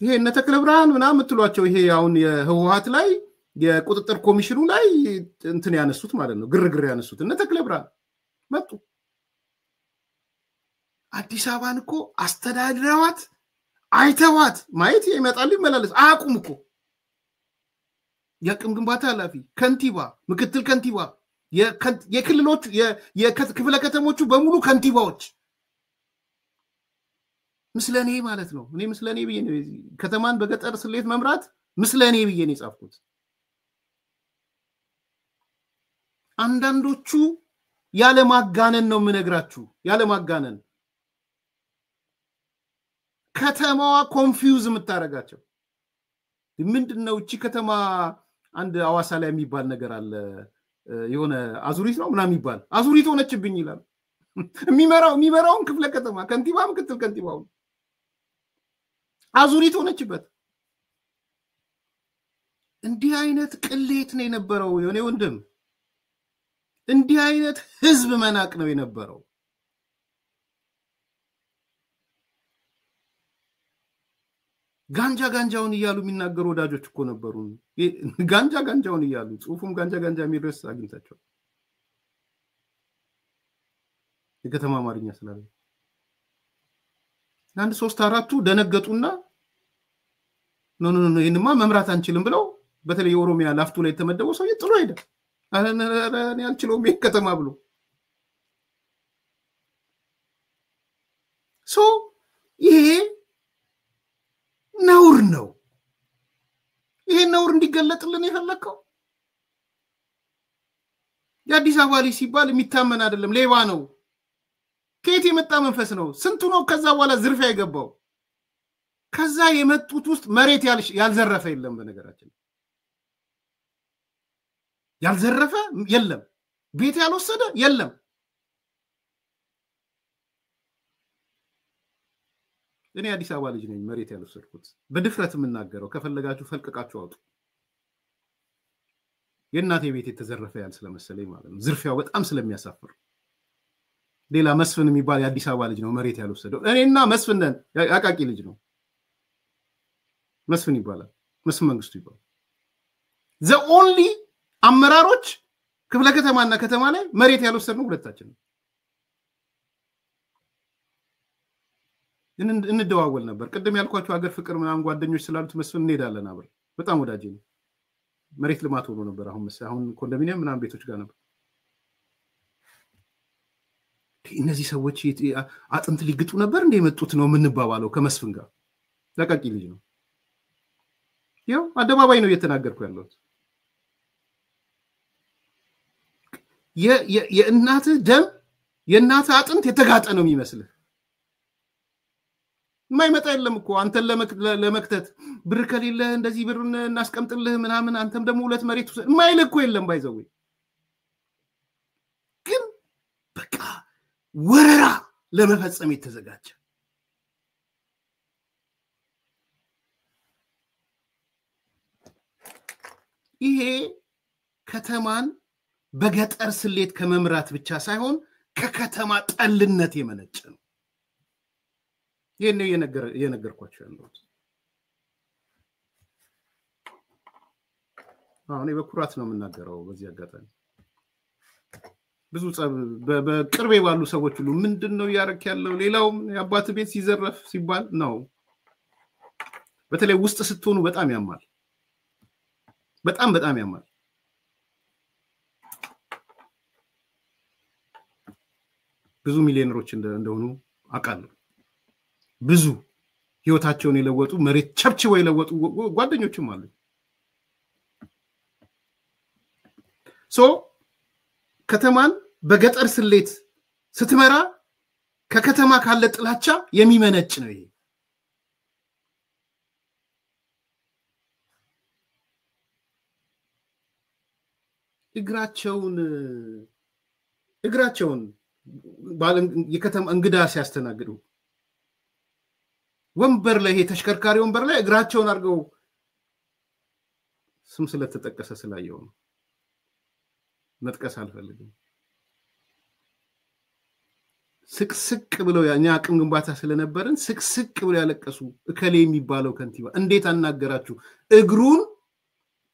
ይሄ እነ ተክለ ብርሃን ምናምን ምትሏቸው ይሄ አሁን የህወሓት ላይ የቁጥጥር ኮሚሽኑ ላይ እንትን ያነሱት ማለት ነው ግርግር ያነሱት እነ ተክለ ብርሃን መጡ አዲስ አበባን እኮ አስተዳድረዋት አይተዋት ማየት ይመጣል ይመላለስ አቁም እኮ የቅም ግንባታ ኃላፊ ከንቲባ ምክትል ከንቲባ የክልሎች የክፍለ ከተሞቹ በሙሉ ከንቲባዎች ምስለኔ ማለት ነው እኔ ምስለኔ ብዬ ከተማን በገጠር ስሌት መምራት ምስለኔ ብዬ ነው የጻፍኩት አንዳንዶቹ ያለ ማጋነን ነው የምነግራችሁ ያለ ማጋነን ከተማዋ ኮንፊውዝ የምታረጋቸው ምንድነው እቺ ከተማ አንድ አዋሳ ላይ የሚባል ነገር አለ የሆነ አዙሪት ነው ምናምን ይባል አዙሪት ሆነችብኝ ይላል የሚመራውን ክፍለ ከተማ ከንቲባ ምክትል ከንቲባው አዙሪት ሆነችበት እንዲህ አይነት ቅሌት ነው የነበረው የኔ ወንድም እንዲህ አይነት ህዝብ መናቅ ነው የነበረው ጋንጃውን ይያሉ የሚናገሩ ወዳጆች እኮ ነበሩ ጋንጃውን ይያሉ ጽሁፉም ጋንጃ የሚደርስ አግኝታቸው የከተማ አማርኛ ስላለ አንድ 3-4ቱ ደነገጡና ኖ ይሄንማ መምራት አንችልም ብለው በተለይ የኦሮሚያ ላፍቱ ላይ ተመደበው ሰው ይጥሎ ሄደ አረን ያልችለው ከተማ ብሎ ይሄ ነውር ነው ይሄ ነውር እንዲገለጥልን የፈለከው የአዲስ አበባ ልጅ ሲባል የሚታመን አይደለም ሌባ ነው ከየት የመጣ መንፈስ ነው ስንቱ ነው ከዛ በኋላ ዝርፊያ የገባው ከዛ የመጡት ውስጥ መሬት ያልዘረፈ የለም በነገራችን ያልዘረፈ የለም ቤት ያልወሰደ የለም እኔ አዲስ አበባ ልጅ ነኝ መሬት ያልወሰድኩት በድፍረት የምናገረው ከፈለጋችሁ ፈልቀቃችሁ አውጡ የእናቴ ቤት የተዘረፈ ያል ስለመሰለኝ ማለት ነው ዝርፊያው በጣም ስለሚያሳፍር ሌላ መስፍን የሚባል የአዲስ አበባ ልጅ ነው መሬት ያልወሰደው እኔና መስፍን ነን ያቃቂ ልጅ ነው መስፍን ይባላል መስፍን መንግስቱ ይባላል the only አመራሮች ክፍለ ከተማና ከተማ ላይ መሬት ያልወሰድነው ሁለታችን ነው እንደዋወል ነበር ቀደም ያልኳችሁ ሀገር ፍቅር ምናምን ጓደኞች ስላሉት መስፍን እንሄዳለን አብረን በጣም ወዳጄ ነው መሬት ልማት ሆኖ ነበር አሁን ኮንዶሚኒየም ምናምን ቤቶች ጋር ነበር እነዚህ ሰዎች አጥንት ሊግጡ ነበር እንደ የመጡት ነው ምንባባለው ከመስፍን ጋር ለቃቂ ልጅ ነው ያው አደባባይ ነው እየተናገርኩ ያለሁት የእናት ደም የእናት አጥንት የተጋጠ ነው የሚመስልህ ማይመጣ የለም እኮ አንተን ለመክተት ብር ከሌለ እንደዚህ ብሩን እናስቀምጥልህ ምናምን አንተም ደግሞ ሁለት መሬት ማይል እኮ የለም ባይዘው ግን በቃ ወረራ ለመፈጸም የተዘጋጀ ይሄ ከተማን በገጠር ስሌት ከመምራት ብቻ ሳይሆን ከከተማ ጠልነት የመነጨ ነው ይሄን የነገርኳችሁ ያለው አሁን በኩራት ነው የምናገረው በዚህ አጋጣሚ ብዙ በቅርቤ ባሉ ሰዎች ሁሉ ምንድነው ያረክ ያለው ሌላው ያባት ቤት ሲዘረፍ ሲባል ነው በተለይ ውስጥ ስትሆኑ በጣም ያማል በጣም ያማል ብዙ ሚሊዮነሮች እንደሆኑ አቃለሁ ብዙ ህይወታቸውን የለወጡ መሬት ቸብችበው የለወጡ ጓደኞችም አሉ ከተማን በገጠር ስሌት ስትመራ ከከተማ ካለ ጥላቻ የሚመነጭ ነው ይሄ እግራቸውን የከተማ እንግዳ ሲያስተናግዱ ወንበር ላይ ተሽከርካሪ ወንበር ላይ እግራቸውን አርገው ስም ስለተጠቀሰ ስላየው ነው መጥቀስ አልፈልግም ስቅስቅ ብለው ያኛ አቅም ግንባታ ስለነበረን ስቅስቅ ብለው ያለቀሱ እከሌ የሚባለው ከንቲባ እንዴት አናገራችሁ እግሩን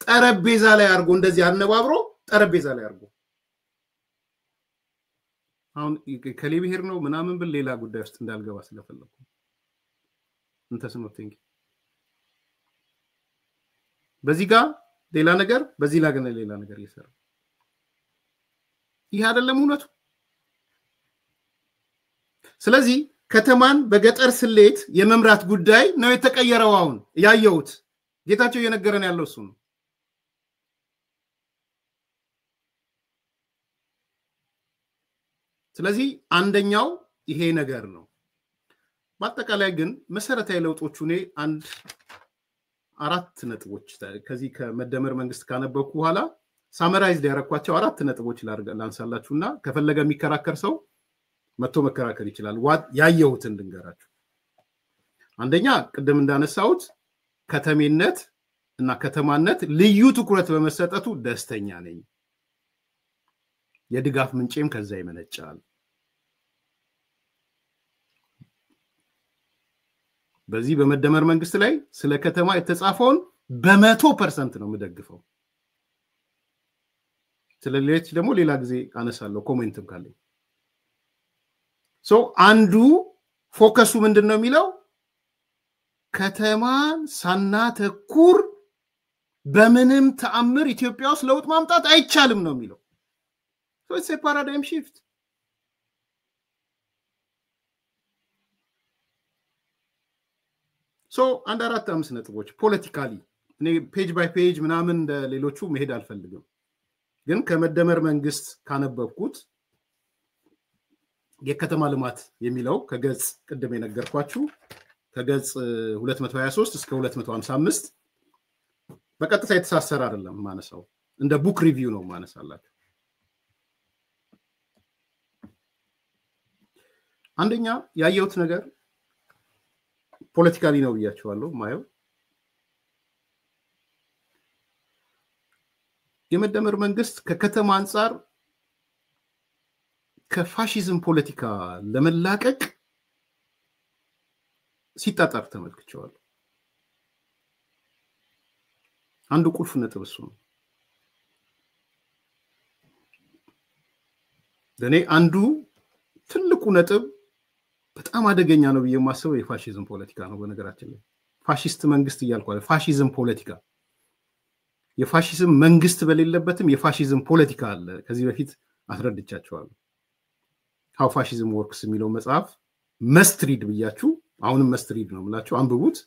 ጠረጴዛ ላይ አርጎ እንደዚህ አነባብሮ ጠረጴዛ ላይ አርጎ አሁን ከሌ ብሄር ነው ምናምን ብል ሌላ ጉዳይ ውስጥ እንዳልገባ ስለፈለኩ እንተስ ነው ቲንክ በዚህ ጋር ሌላ ነገር በዚህ ላይ ግን ሌላ ነገር ይሰራ ይሄ አይደለም እውነቱ ስለዚህ ከተማን በገጠር ስሌት የመምራት ጉዳይ ነው የተቀየረው አሁን ያየሁት ጌታቸው እየነገረን ያለው እሱ ነው ስለዚህ አንደኛው ይሄ ነገር ነው በአጠቃላይ ግን መሰረታዊ ለውጦቹ ነው አንድ አራት ነጥቦች ከዚህ ከመደመር መንግስት ካነበብኩ በኋላ ሳመራይዝ ያረኳቸው አራት ነጥቦች ላንሳላችሁና ከፈለገ የሚከራከር ሰው መጥቶ መከራከር ይችላል ያየሁትን ልንገራችሁ አንደኛ ቅድም እንዳነሳሁት ከተሜነት እና ከተማነት ልዩ ትኩረት በመሰጠቱ ደስተኛ ነኝ የድጋፍ ምንጭም ከዛ ይመነጫል በዚህ በመደመር መንግስት ላይ ስለ ከተማ የተጻፈውን በ100% ነው የምደግፈው ስለሌሎች ደግሞ ሌላ ጊዜ አነሳለሁ ኮሜንትም ካለኝ አንዱ ፎከሱ ምንድነው የሚለው ከተማን ሳናተኩር በምንም ተአምር ኢትዮጵያ ውስጥ ለውጥ ማምጣት አይቻልም ነው የሚለው it's a paradigm shift አንድ አራት አምስት ነጥቦች ፖለቲካሊ እኔ ፔጅ ባይ ፔጅ ምናምን ሌሎቹ መሄድ አልፈልግም ግን ከመደመር መንግስት ካነበብኩት የከተማ ልማት የሚለው ከገጽ ቅድም የነገርኳችሁ ከገጽ 223 እስከ 255 በቀጥታ የተሳሰረ አይደለም ማነሳው እንደ ቡክ ሪቪው ነው ማነሳላችሁ አንደኛ ያየሁት ነገር ፖለቲካሊ ነው ብያችኋለሁ ማየው የመደመር መንግስት ከከተማ አንፃር ከፋሺዝም ፖለቲካ ለመላቀቅ ሲጣጣር ተመልክቻለሁ አንዱ ቁልፍ ነጥብ እሱ ነው ለኔ አንዱ ትልቁ ነጥብ በጣም አደገኛ ነው በየማሰበው የፋሺዝም ፖለቲካ ነው በነገራችን ላይ ፋሺስት መንግስት ይያልኳል ፋሺዝም ፖለቲካ የፋሺዝም መንግስት በሌለበትም የፋሺዝም ፖለቲካ አለ ከዚህ በፊት አስረድቻችኋለሁ how fascism works የሚለው መጽሐፍ must read ብያችሁ አሁንም must read ነው ማለት አንብቡት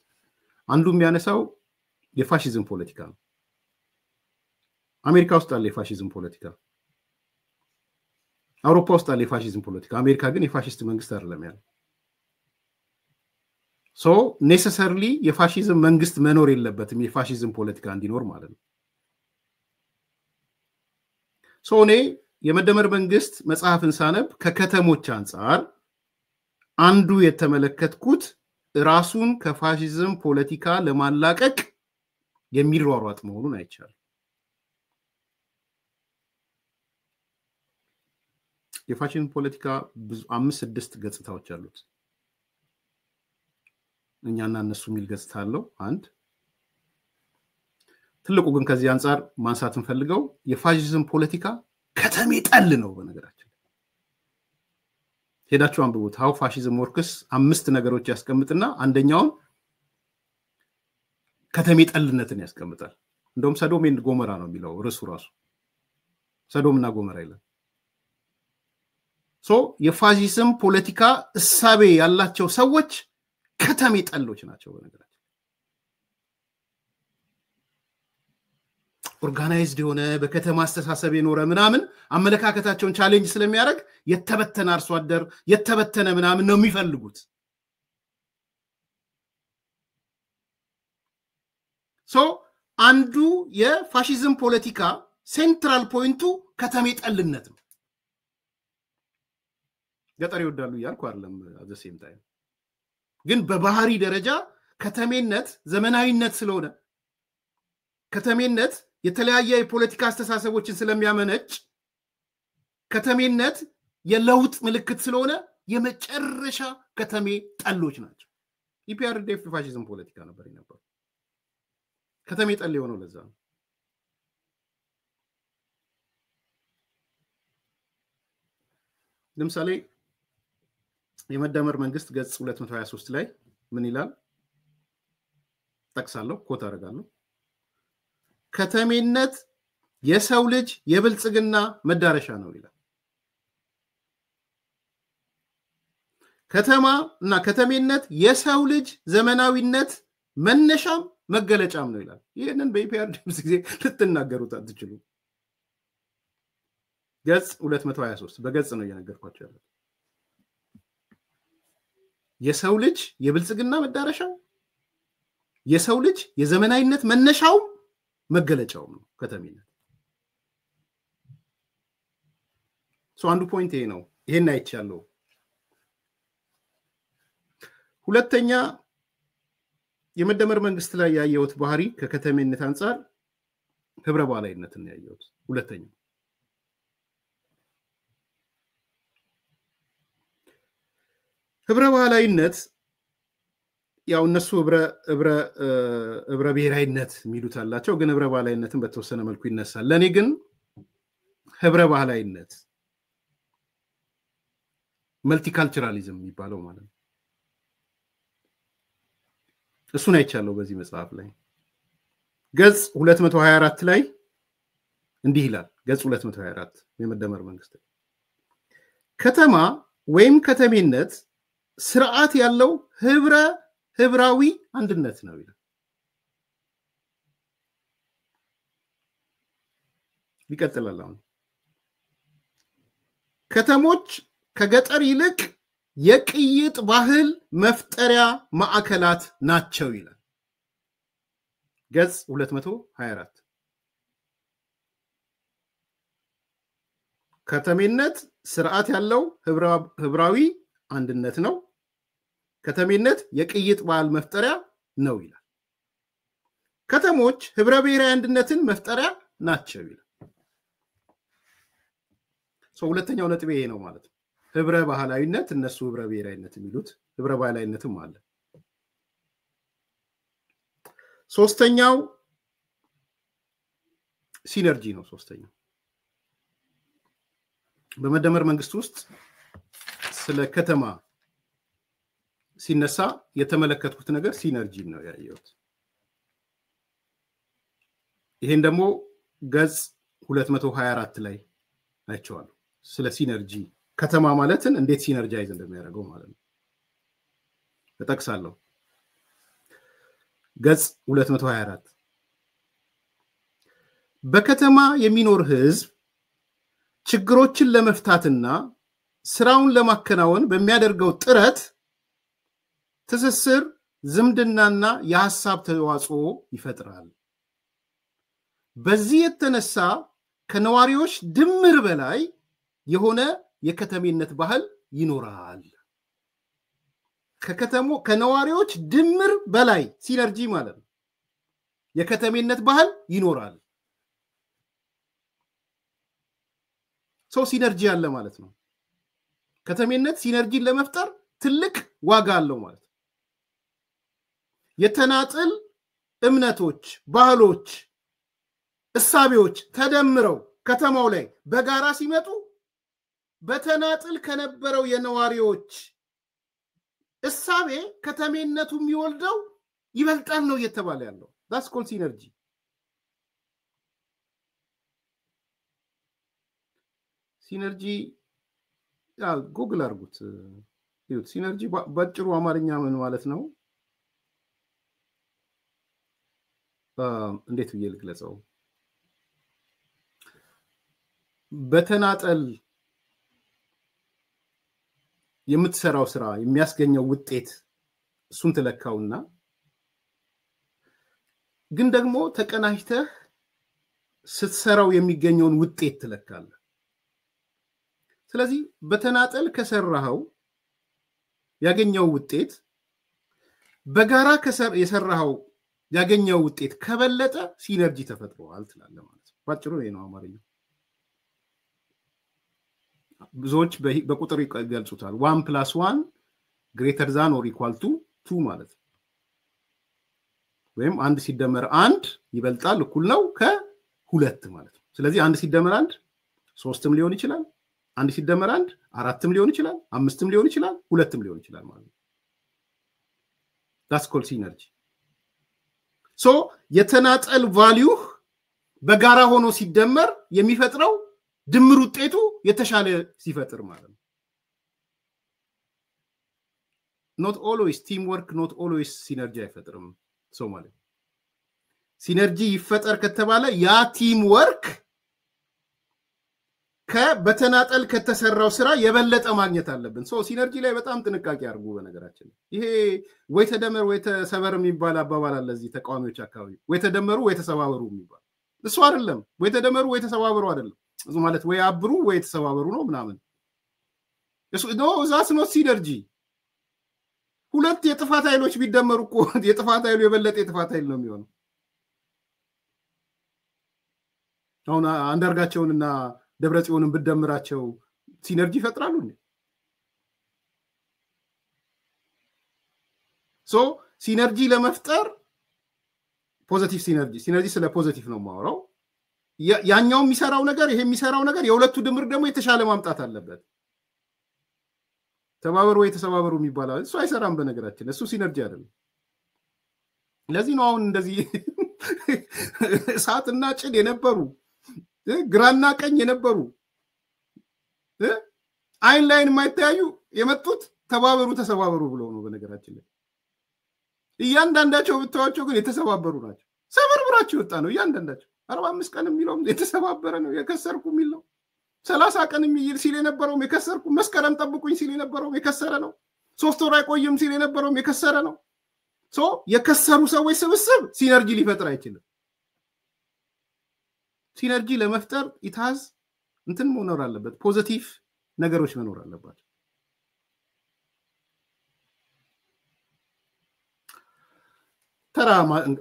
አንዱ የሚያነሳው የፋሺዝም ፖለቲካ ነው አሜሪካ ውስጥ አለ የፋሺዝም ፖለቲካ አውሮፓ ውስጥ አለ የፋሺዝም ፖለቲካ አሜሪካ ግን የፋሺስት መንግስት አይደለም ያለው necessarily የፋሺዝም መንግስት መኖር የለበትም የፋሺዝም ፖለቲካ እንዲኖር ማለት ነው እኔ የመደመር መንግስት መጽሐፍን ሳነብ ከከተሞች አንፃር አንዱ የተመለከትኩት ራሱን ከፋሺዝም ፖለቲካ ለማላቀቅ የሚሯሯጥ መሆኑን አይቻልም የፋሺዝም ፖለቲካ ብዙ 5-6 ገጽታዎች አሉት እኛና እነሱ ሚል ገጽታ አለው አንድ ትልቁ ግን ከዚህ አንፃር ማንሳት እንፈልገው የፋሺዝም ፖለቲካ ከተሜ ጠል ነው በነገራችን ሄዳችሁ አንብቡት how fascism works 5 ነገሮች ያስቀምጥና አንደኛው ከተሜ ጠልነትን ያስቀምጣል እንደውም ሰዶም እና ጎሞራ ነው የሚለው ራሱ ሰዶምና ጎሞራ ይላል የፋሺዝም ፖለቲካ እሳቤ ያላቸው ሰዎች ከተሜ ጠሎች ናቸው በነገራችን ኦርጋናይዝድ የሆነ በከተማ አስተሳሰብ የኖረ ምናምን አመለካከታቸውን ቻሌንጅ ስለሚያደርግ የተበተነ አርሶ አደር የተበተነ ምናምን ነው የሚፈልጉት አንዱ የፋሺዝም ፖለቲካ ሴንትራል ፖይንቱ ከተሜ ጠልነት ነው ገጠር ይወዳሉ ያልኩ አይደለም at the same time ግን በባህሪ ደረጃ ከተሜነት ዘመናዊነት ስለሆነ ከተሜነት የተለያየ የፖለቲካ አስተሳሰቦችን ስለሚያመነጭ ከተሜነት የለውጥ ምልክት ስለሆነ የመጨረሻ ከተሜ ጠሎች ናቸው ኢፒአርዲኤፍ ፋሺዝም ፖለቲካ ነበር የነበረው ከተሜ ጠል የሆነው ለዛ ነው ለምሳሌ የመደመር መንግስት ገጽ 223 ላይ ምን ይላል ተክሳለሁ ኮት አደርጋለሁ ከተሜነት የሰው ልጅ የብልጽግና መዳረሻ ነው ይላል ከተማ እና ከተሜነት የሰው ልጅ ዘመናዊነት መነሻም መገለጫም ነው ይላል ይሄንን በኢፒአርዲኤፍ ጊዜ ልትናገሩት አትችሉ ገጽ 223 በገጽ ነው እየነገርኳችሁ ያለው የሰው ልጅ የብልጽግና መዳረሻው የሰው ልጅ የዘመናዊነት መነሻው መገለጫው ነው ከተሜነት አንዱ ፖይንት ይሄ ነው ይሄን አይቻለው ሁለተኛ የመደመር መንግስት ላይ ያየሁት ባህሪ ከከተሜነት አንፃር ህብረ ባህላዊነትን ያየሁት ሁለተኛው ህብረ ባህላዊነት ያው እነሱ ህብረ ብሔራዊነት የሚሉት አላቸው ግን ህብረ ባህላዊነትን በተወሰነ መልኩ ይነሳል ለኔ ግን ህብረ ባህላዊነት መልቲካልቸራሊዝም የሚባለው ማለት ነው እሱን አይቻለው በዚህ መጽሐፍ ላይ ገጽ 224 ላይ እንዲህ ይላል ገጽ 224 የመደመር መንግስት ከተማ ወይም ከተሜነት ስርዓት ያለው ህብራዊ አንድነት ነው ይላል ይቀጥላል አሁን ከተሞች ከገጠር ይልቅ የቅይጥ ባህል መፍጠሪያ ማዕከላት ናቸው ይላል ገጽ 224 ከተሜነት ስርዓት ያለው ህብራዊ አንድነት ነው ከተሜነት የቅይጥ ባህል መፍጠሪያ ነው ይላል ከተሞች ህብረ ብሔራዊ አንድነትን መፍጠሪያ ናቸው ይላል ሁለተኛው ነጥብ ይሄ ነው ማለት ነው ህብረ ባህላዊነት እነሱ ህብረ ብሔራዊነት የሚሉት ህብረ ባህላዊነትም አለ ሶስተኛው ሲነርጂ ነው ሶስተኛው በመደመር መንግስት ውስጥ ስለ ከተማ ሲነሳ የተመለከትኩት ነገር ሲነርጂ ነው ያየሁት ይሄን ደግሞ ገጽ 224 ላይ አይቻለሁ ስለ ሲነርጂ ከተማ ማለትን እንዴት ሲነርጃይዝ እንደሚያደርገው ማለት ነው ተጠቅሳለሁ ገጽ 224 በከተማ የሚኖር ህዝብ ችግሮችን ለመፍታትና ስራውን ለማከናወን በሚያደርገው ጥረት ትስስር ዝምድናና የሐሳብ ተዋጽኦ ይፈጥራል በዚህ የተነሳ ከነዋሪዎች ድምር በላይ የሆነ የከተሜነት ባህል ይኖራል ከነዋሪዎች ድምር በላይ ሲነርጂ ማለት ነው የከተሜነት ባህል ይኖራል ሲነርጂ አለ ማለት ነው ከተሜነት ሲነርጂን ለመፍጠር ትልቅ ዋጋ አለው ማለት ነው የተናጥል እምነቶች ባህሎች እሳቤዎች ተደምረው ከተማው ላይ በጋራ ሲመጡ በተናጥል ከነበረው የነዋሪዎች እሳቤ ከተሜነቱ የሚወልደው ይበልጣል ነው እየተባለ ያለው that's called synergy synergy ጉግል አርጉት ይሁት ሲነርጂ ባጭሩ አማርኛ ምን ማለት ነው እንዴት ብዬ ልግለጸው በተናጠል የምትሰራው ስራ የሚያስገኘው ውጤት እሱን ተለካውና ግን ደግሞ ተቀናጅተህ ስትሰራው የሚገኘውን ውጤት ተለካለ ስለዚህ በተናጠል ከሰራው ያገኘው ውጤት በጋራ የሰራው ያገኘው ውጤት ከበለጠ ሲነርጂ ተፈጥሯል ትላለ ማለት ነው ባጭሩ ይሄ ነው አማርኛ ብዙዎች በቁጥር ይገልጹታል 1 + 1 greater than or equal to 2 ማለት ነው ወይም 1 ሲደመር 1 ይበልጣል እኩል ነው ከ2 ማለት ነው ስለዚህ 1 ሲደመር 1 3ም ሊሆን ይችላል 1 ሲደመር 1 4ም ሊሆን ይችላል 5ም ሊሆን ይችላል 2ም ሊሆን ይችላል ማለት ነው that's called synergy የተናጠል ቫልዩ በጋራ ሆኖ ሲደመር የሚፈጥረው ድምር ውጤቱ የተሻለ ሲፈጥር ማለት ነው not always teamwork not always synergy አይፈጥርም ማለት ሲነርጂ ይፈጠር ከተባለ ያ ቲም ወርክ በተናጠል ከተሰራው ስራ የበለጠ ማግኘት አለብን ሲነርጂ ላይ በጣም ጥንቃቄ አድርጉ በነገራችን ይሄ ወይ ተደመር ወይ ተሰበር የሚባል አባባል አለ እዚህ ተቃዋሚዎች አካባቢ ወይ ተደመሩ ወይ ተሰባበሩ የሚባል እሱ አይደለም ወይ ተደመሩ ወይ ተሰባበሩ አይደለም እሱ ማለት ወይ አብሩ ወይ ተሰባበሩ ነው ምናምን እሱ ነው ዛስ ነው ሲነርጂ ሁለት የጥፋት ኃይሎች ቢደመሩ እኮ የጥፋት ኃይሉ የበለጠ የጥፋት ኃይል ነው የሚሆነው። አሁን አንዳርጋቸውንና ደብረጽዮንን ብደምራቸው ሲነርጂ ይፈጥራሉ እንዴ? ሶ ሲነርጂ ለመፍጠር ፖዚቲቭ ሲነርጂ ስለ ፖዚቲቭ ነው ማወራው። ያኛው የሚሰራው ነገር ይሄ የሚሰራው ነገር የሁለቱ ድምር ደግሞ የተሻለ ማምጣት አለበት። ተባበሩ ወይ ተሰባበሩ የሚባለው እሱ አይሰራም። በነገራችን እሱ ሲነርጂ አይደለም። ለዚህ ነው አሁን እንደዚህ እሳትና ጭድ የነበሩ ግራና ቀኝ የነበሩ አይን ላይን የማይተያዩ የመጡት ተባበሩ ተሰባበሩ ብሎ ነው። በነገራችን ላይ እያንዳንዳቸው ብታዋቸው ግን የተሰባበሩ ናቸው። ሰበርብራቸው ወጣ ነው እያንዳንዳቸው 45 ቀን የሚለው የተሰባበረ ነው። የከሰርኩ የሚል ነው። 30 ቀን የሚል ሲል የነበረው የከሰርኩ፣ መስከረም ጠብቁኝ ሲል የነበረው የከሰረ ነው። 3 ወር አይቆይም ሲል የነበረው የከሰረ ነው። ሶ የከሰሩ ሰዎች ስብስብ ሲነርጂ ሊፈጥር አይችልም። ሲነርጂ ለመፍጠር ኢታዝ እንትን መኖር አለበት፣ ፖዚቲቭ ነገሮች መኖር አለባቸው። ተራ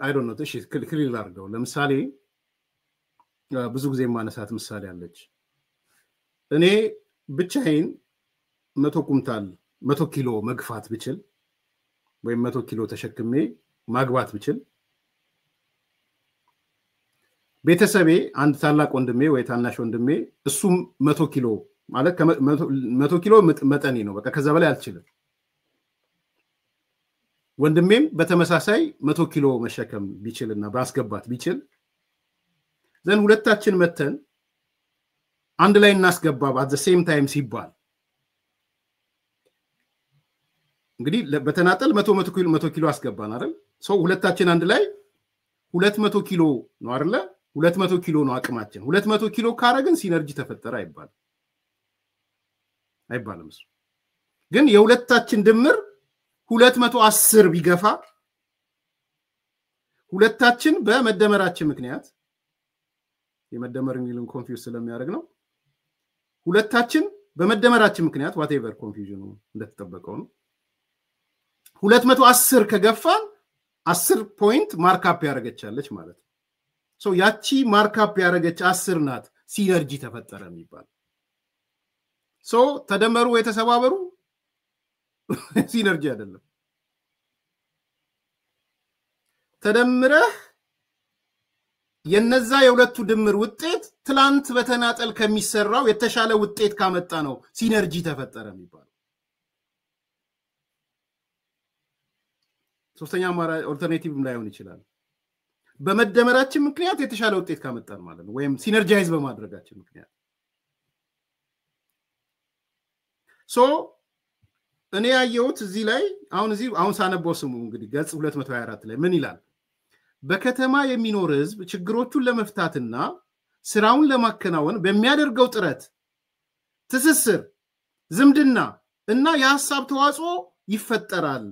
አይ ዶንት ኖ እሺ ክሊር አድርገው። ለምሳሌ ብዙ ጊዜ ማነሳት ምሳሌ አለች። እኔ ብቻዬን 100 ኩንታል 100 ኪሎ መግፋት ብችል ወይም 100 ኪሎ ተሸክሜ ማግባት ብችል ቤተሰቤ አንድ ታላቅ ወንድሜ ወይ ታናሽ ወንድሜ እሱም 100 ኪሎ ማለት 100 ኪሎ መጠኔ ነው። በቃ ከዛ በላይ አልችልም። ወንድሜም በተመሳሳይ 100 ኪሎ መሸከም ቢችልና ባስገባት ቢችል ዘን ሁለታችን መተን አንድ ላይ እናስገባ at the same time ሲባል እንግዲህ በተናጠል 100 ኪሎ አስገባን አይደል? ሰው ሁለታችን አንድ ላይ 200 ኪሎ ነው አይደል? 200 ኪሎ ነው አቅማችን። 200 ኪሎ ካረግን ሲነርጂ ተፈጠረ አይባልም። እሱ ግን የሁለታችን ድምር 210 ቢገፋ ሁለታችን በመደመራችን ምክንያት የመደመር የሚልን ኮንፊውዝ ስለሚያደርግ ነው። ሁለታችን በመደመራችን ምክንያት whatever ኮንፊውዥኑ እንደተጠበቀው ነው 210 ከገፋን 10 ፖይንት ማርክአፕ ያደረገቻለች ማለት ነው። ሶ ያቺ ማርክአፕ ያደረገች 10 ናት ሲነርጂ ተፈጠረ የሚባል። ሶ ተደመሩ ወይ ተሰባበሩ ሲነርጂ አይደለም። ተደምረህ የነዛ የሁለቱ ድምር ውጤት ትላንት በተናጠል ከሚሰራው የተሻለ ውጤት ካመጣ ነው ሲነርጂ ተፈጠረ የሚባል። ሶስተኛ ኦልተርኔቲቭም ላይሆን ይችላል። በመደመራችን ምክንያት የተሻለ ውጤት ካመጣን ማለት ነው፣ ወይም ሲነርጃይዝ በማድረጋችን ምክንያት። ሶ እኔ ያየሁት እዚህ ላይ አሁን ሳነበው ስሙ እንግዲህ ገጽ 224 ላይ ምን ይላል? በከተማ የሚኖር ህዝብ ችግሮቹን ለመፍታትና ስራውን ለማከናወን በሚያደርገው ጥረት ትስስር፣ ዝምድና እና የሐሳብ ተዋጽኦ ይፈጠራል።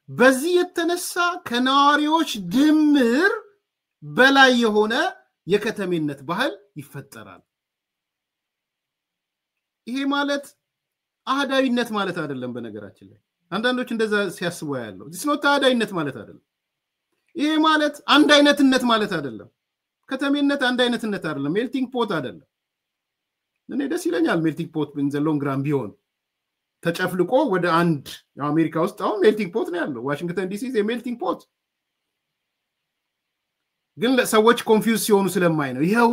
በዚህ የተነሳ ከነዋሪዎች ድምር በላይ የሆነ የከተሜነት ባህል ይፈጠራል። ይሄ ማለት አህዳዊነት ማለት አይደለም። በነገራችን ላይ አንዳንዶች እንደዛ ሲያስቡ ያለው ዲስኖት አህዳዊነት ማለት አይደለም። ይሄ ማለት አንድ አይነትነት ማለት አይደለም። ከተሜነት አንድ አይነትነት አይደለም። ሜልቲንግ ፖት አይደለም። እኔ ደስ ይለኛል ሜልቲንግ ፖት ኢን ዘ ሎንግ ራን ቢሆን ተጨፍልቆ ወደ አንድ አሜሪካ ውስጥ አሁን ሜልቲንግ ፖት ነው ያለው። ዋሽንግተን ዲሲ ሜልቲንግ ፖት ግን ሰዎች ኮንፊውዝ ሲሆኑ ስለማይ ነው። ይሄው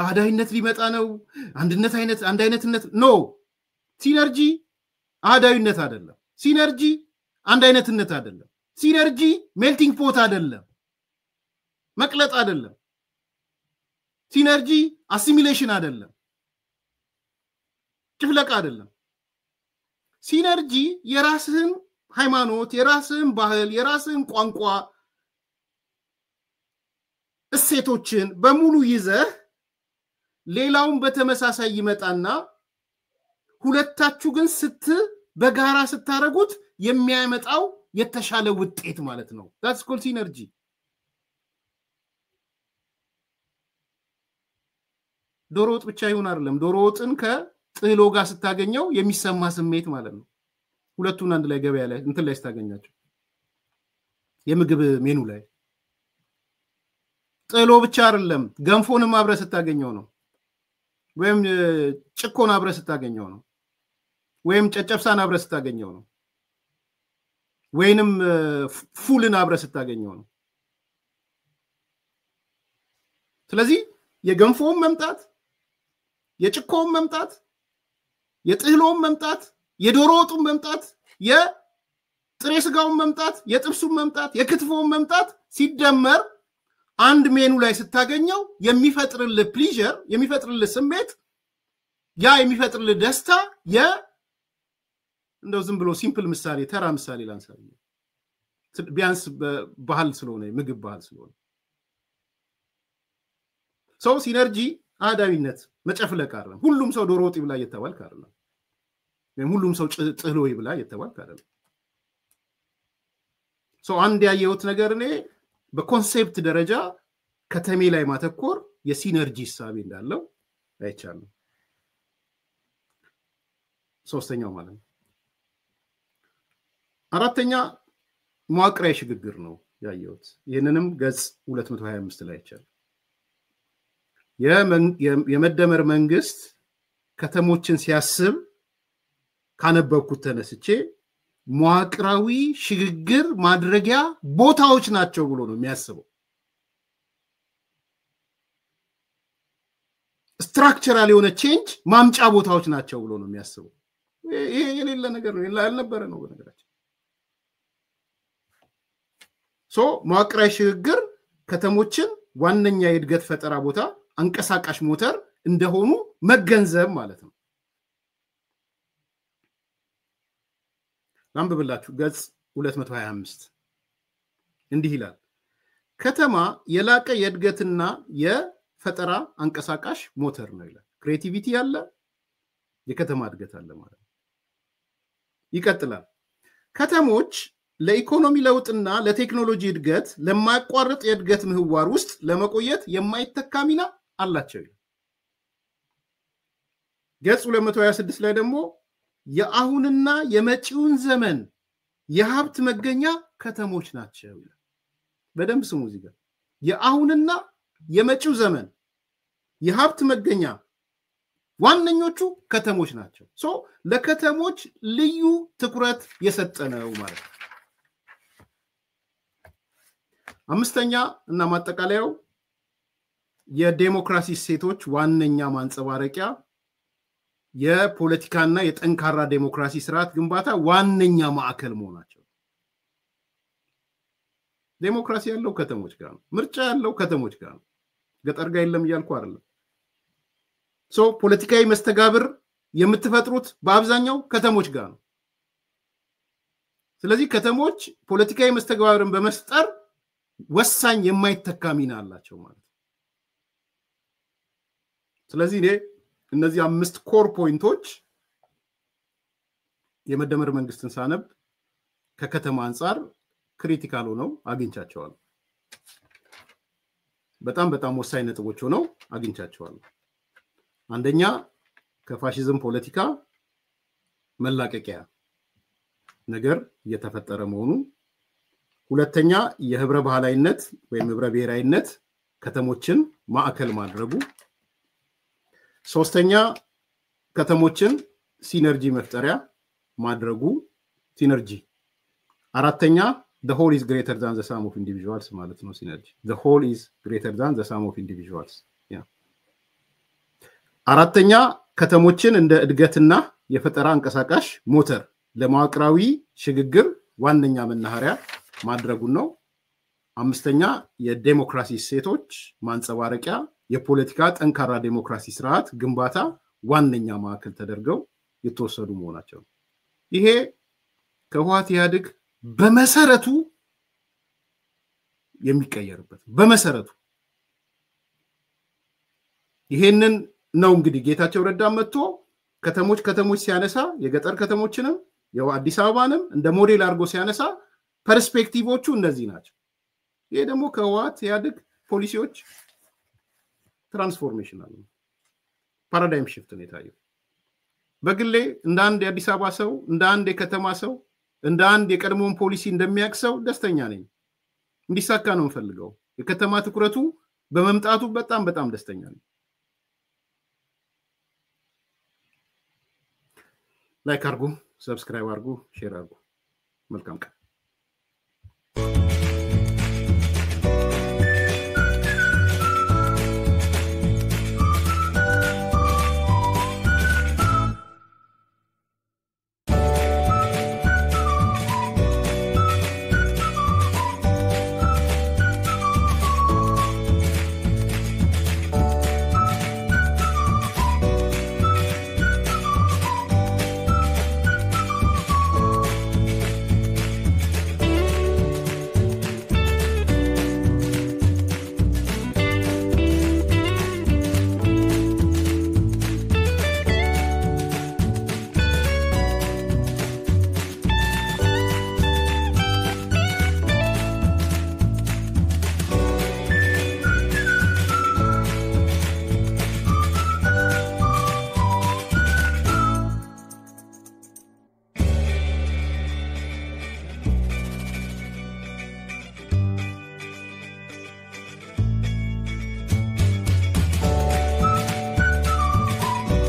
አህዳዊነት ሊመጣ ነው፣ አንድነት አይነት አንድ አይነትነት ኖ። ሲነርጂ አህዳዊነት አይደለም። ሲነርጂ አንድ አይነትነት አይደለም። ሲነርጂ ሜልቲንግ ፖት አይደለም፣ መቅለጥ አይደለም። ሲነርጂ አሲሚሌሽን አይደለም፣ ጭፍለቅ አይደለም። ሲነርጂ የራስህን ሃይማኖት፣ የራስህን ባህል፣ የራስህን ቋንቋ እሴቶችን በሙሉ ይዘህ ሌላውን በተመሳሳይ ይመጣና ሁለታችሁ ግን በጋራ ስታረጉት የሚያመጣው የተሻለ ውጤት ማለት ነው። that's called synergy። ዶሮ ወጥ ብቻ ይሁን አይደለም፣ ዶሮ ወጥን ከጥህሎ ጋር ስታገኘው የሚሰማ ስሜት ማለት ነው። ሁለቱን አንድ ላይ ገበያ ላይ እንትን ላይ ስታገኛቸው የምግብ ሜኑ ላይ ጥሎ ብቻ አይደለም ገንፎንም አብረ ስታገኘው ነው ወይም ጭኮን አብረ ስታገኘው ነው ወይም ጨጨብሳን አብረ ስታገኘው ነው ወይንም ፉልን አብረ ስታገኘው ነው ስለዚህ የገንፎም መምጣት የጭኮም መምጣት የጥህሎም መምጣት የዶሮ ወጡም መምጣት የጥሬ ስጋውም መምጣት የጥብሱም መምጣት የክትፎም መምጣት ሲደመር አንድ ሜኑ ላይ ስታገኘው የሚፈጥርልህ ፕሊዠር የሚፈጥርልህ ስሜት ያ የሚፈጥርልህ ደስታ እንደው ዝም ብሎ ሲምፕል ምሳሌ ተራ ምሳሌ ላንሳኝ ቢያንስ ባህል ስለሆነ ምግብ ባህል ስለሆነ ሰው ሲነርጂ አዳዊነት መጨፍለቅ አይደለም ሁሉም ሰው ዶሮ ወጥ ይብላ እየተባልክ አይደለም ወይም ሁሉም ሰው ጥህሎ ይብላ እየተባልክ አይደለም ሰው አንድ ያየሁት ነገር እኔ በኮንሴፕት ደረጃ ከተሜ ላይ ማተኮር የሲነርጂ ሐሳብ እንዳለው አይቻለሁ ሶስተኛው ማለት ነው አራተኛ መዋቅራዊ ሽግግር ነው ያየሁት ይሄንንም ገጽ 225 ላይ አይቻለሁ የመደመር መንግስት ከተሞችን ሲያስብ ካነበብኩት ተነስቼ መዋቅራዊ ሽግግር ማድረጊያ ቦታዎች ናቸው ብሎ ነው የሚያስበው ስትራክቸራል የሆነ ቼንጅ ማምጫ ቦታዎች ናቸው ብሎ ነው የሚያስበው ይሄ የሌለ ነገር ነው ያልነበረ ነው በነገራችን መዋቅራዊ ሽግግር ከተሞችን ዋነኛ የእድገት ፈጠራ ቦታ አንቀሳቃሽ ሞተር እንደሆኑ መገንዘብ ማለት ነው አንብብላችሁ ገጽ 225 እንዲህ ይላል ከተማ የላቀ የእድገትና የፈጠራ አንቀሳቃሽ ሞተር ነው ይላል ክሬቲቪቲ ያለ የከተማ እድገት አለ ማለት ይቀጥላል ከተሞች ለኢኮኖሚ ለውጥና ለቴክኖሎጂ እድገት ለማያቋርጥ የእድገት ምህዋር ውስጥ ለመቆየት የማይተካ ሚና አላቸው ይላል ገጽ 226 ላይ ደግሞ የአሁንና የመጪውን ዘመን የሀብት መገኛ ከተሞች ናቸው ይላል በደንብ ስሙ እዚህ ጋር የአሁንና የመጪው ዘመን የሀብት መገኛ ዋነኞቹ ከተሞች ናቸው ለከተሞች ልዩ ትኩረት የሰጠነው ማለት ነው አምስተኛ እና ማጠቃለያው የዲሞክራሲ ሴቶች ዋነኛ ማንጸባረቂያ የፖለቲካና የጠንካራ ዲሞክራሲ ስርዓት ግንባታ ዋነኛ ማዕከል መሆናቸው ዲሞክራሲ ያለው ከተሞች ጋር ነው ምርጫ ያለው ከተሞች ጋር ነው ገጠር ጋር የለም ይያልኩ አይደለም ፖለቲካዊ መስተጋብር የምትፈጥሩት በአብዛኛው ከተሞች ጋር ነው ስለዚህ ከተሞች ፖለቲካዊ መስተጋብርን በመፍጠር ወሳኝ የማይተካ ሚና አላቸው ማለት ስለዚህ እነዚህ አምስት ኮር ፖይንቶች የመደመር መንግስትን ሳነብ ከከተማ አንፃር ክሪቲካል ሆነው አግኝቻቸዋለሁ በጣም ወሳኝ ነጥቦች ሆነው አግኝቻቸዋለሁ አንደኛ ከፋሺዝም ፖለቲካ መላቀቂያ ነገር እየተፈጠረ መሆኑ ሁለተኛ የህብረ ባህላዊነት ወይም ህብረ ብሔራዊነት ከተሞችን ማዕከል ማድረጉ ሶስተኛ ከተሞችን ሲነርጂ መፍጠሪያ ማድረጉ ሲነርጂ አራተኛ the whole is greater than the sum of individuals ማለት ነው ሲነርጂ the whole is greater than the sum of individuals አራተኛ ከተሞችን እንደ እድገትና የፈጠራ አንቀሳቃሽ ሞተር ለማዕከላዊ ሽግግር ዋነኛ መናኸሪያ ማድረጉ ነው አምስተኛ የዲሞክራሲ ሴቶች ማንጸባረቂያ የፖለቲካ ጠንካራ ዲሞክራሲ ስርዓት ግንባታ ዋነኛ ማዕከል ተደርገው የተወሰዱ መሆናቸው ይሄ ከህወሓት ኢህአዴግ በመሰረቱ የሚቀየርበት በመሰረቱ ይሄንን ነው እንግዲህ ጌታቸው ረዳ መጥቶ ከተሞች ሲያነሳ የገጠር ከተሞችንም የአዲስ አበባንም እንደ ሞዴል አድርጎ ሲያነሳ ፐርስፔክቲቮቹ እነዚህ ናቸው ይሄ ደግሞ ከህወሓት ኢህአዴግ ፖሊሲዎች ትራንስፎርሜሽናል ፓራዳይም ሽፍት ነው የታየው በግሌ እንደ አንድ የአዲስ አበባ ሰው እንደ አንድ የከተማ ሰው እንደ አንድ የቀድሞውን ፖሊሲ እንደሚያክሰው ደስተኛ ነኝ እንዲሳካ ነው የምፈልገው የከተማ ትኩረቱ በመምጣቱ በጣም ደስተኛ ነኝ ላይክ አርጉ ሰብስክራይብ አርጉ ሼር አርጉ መልካም ቀን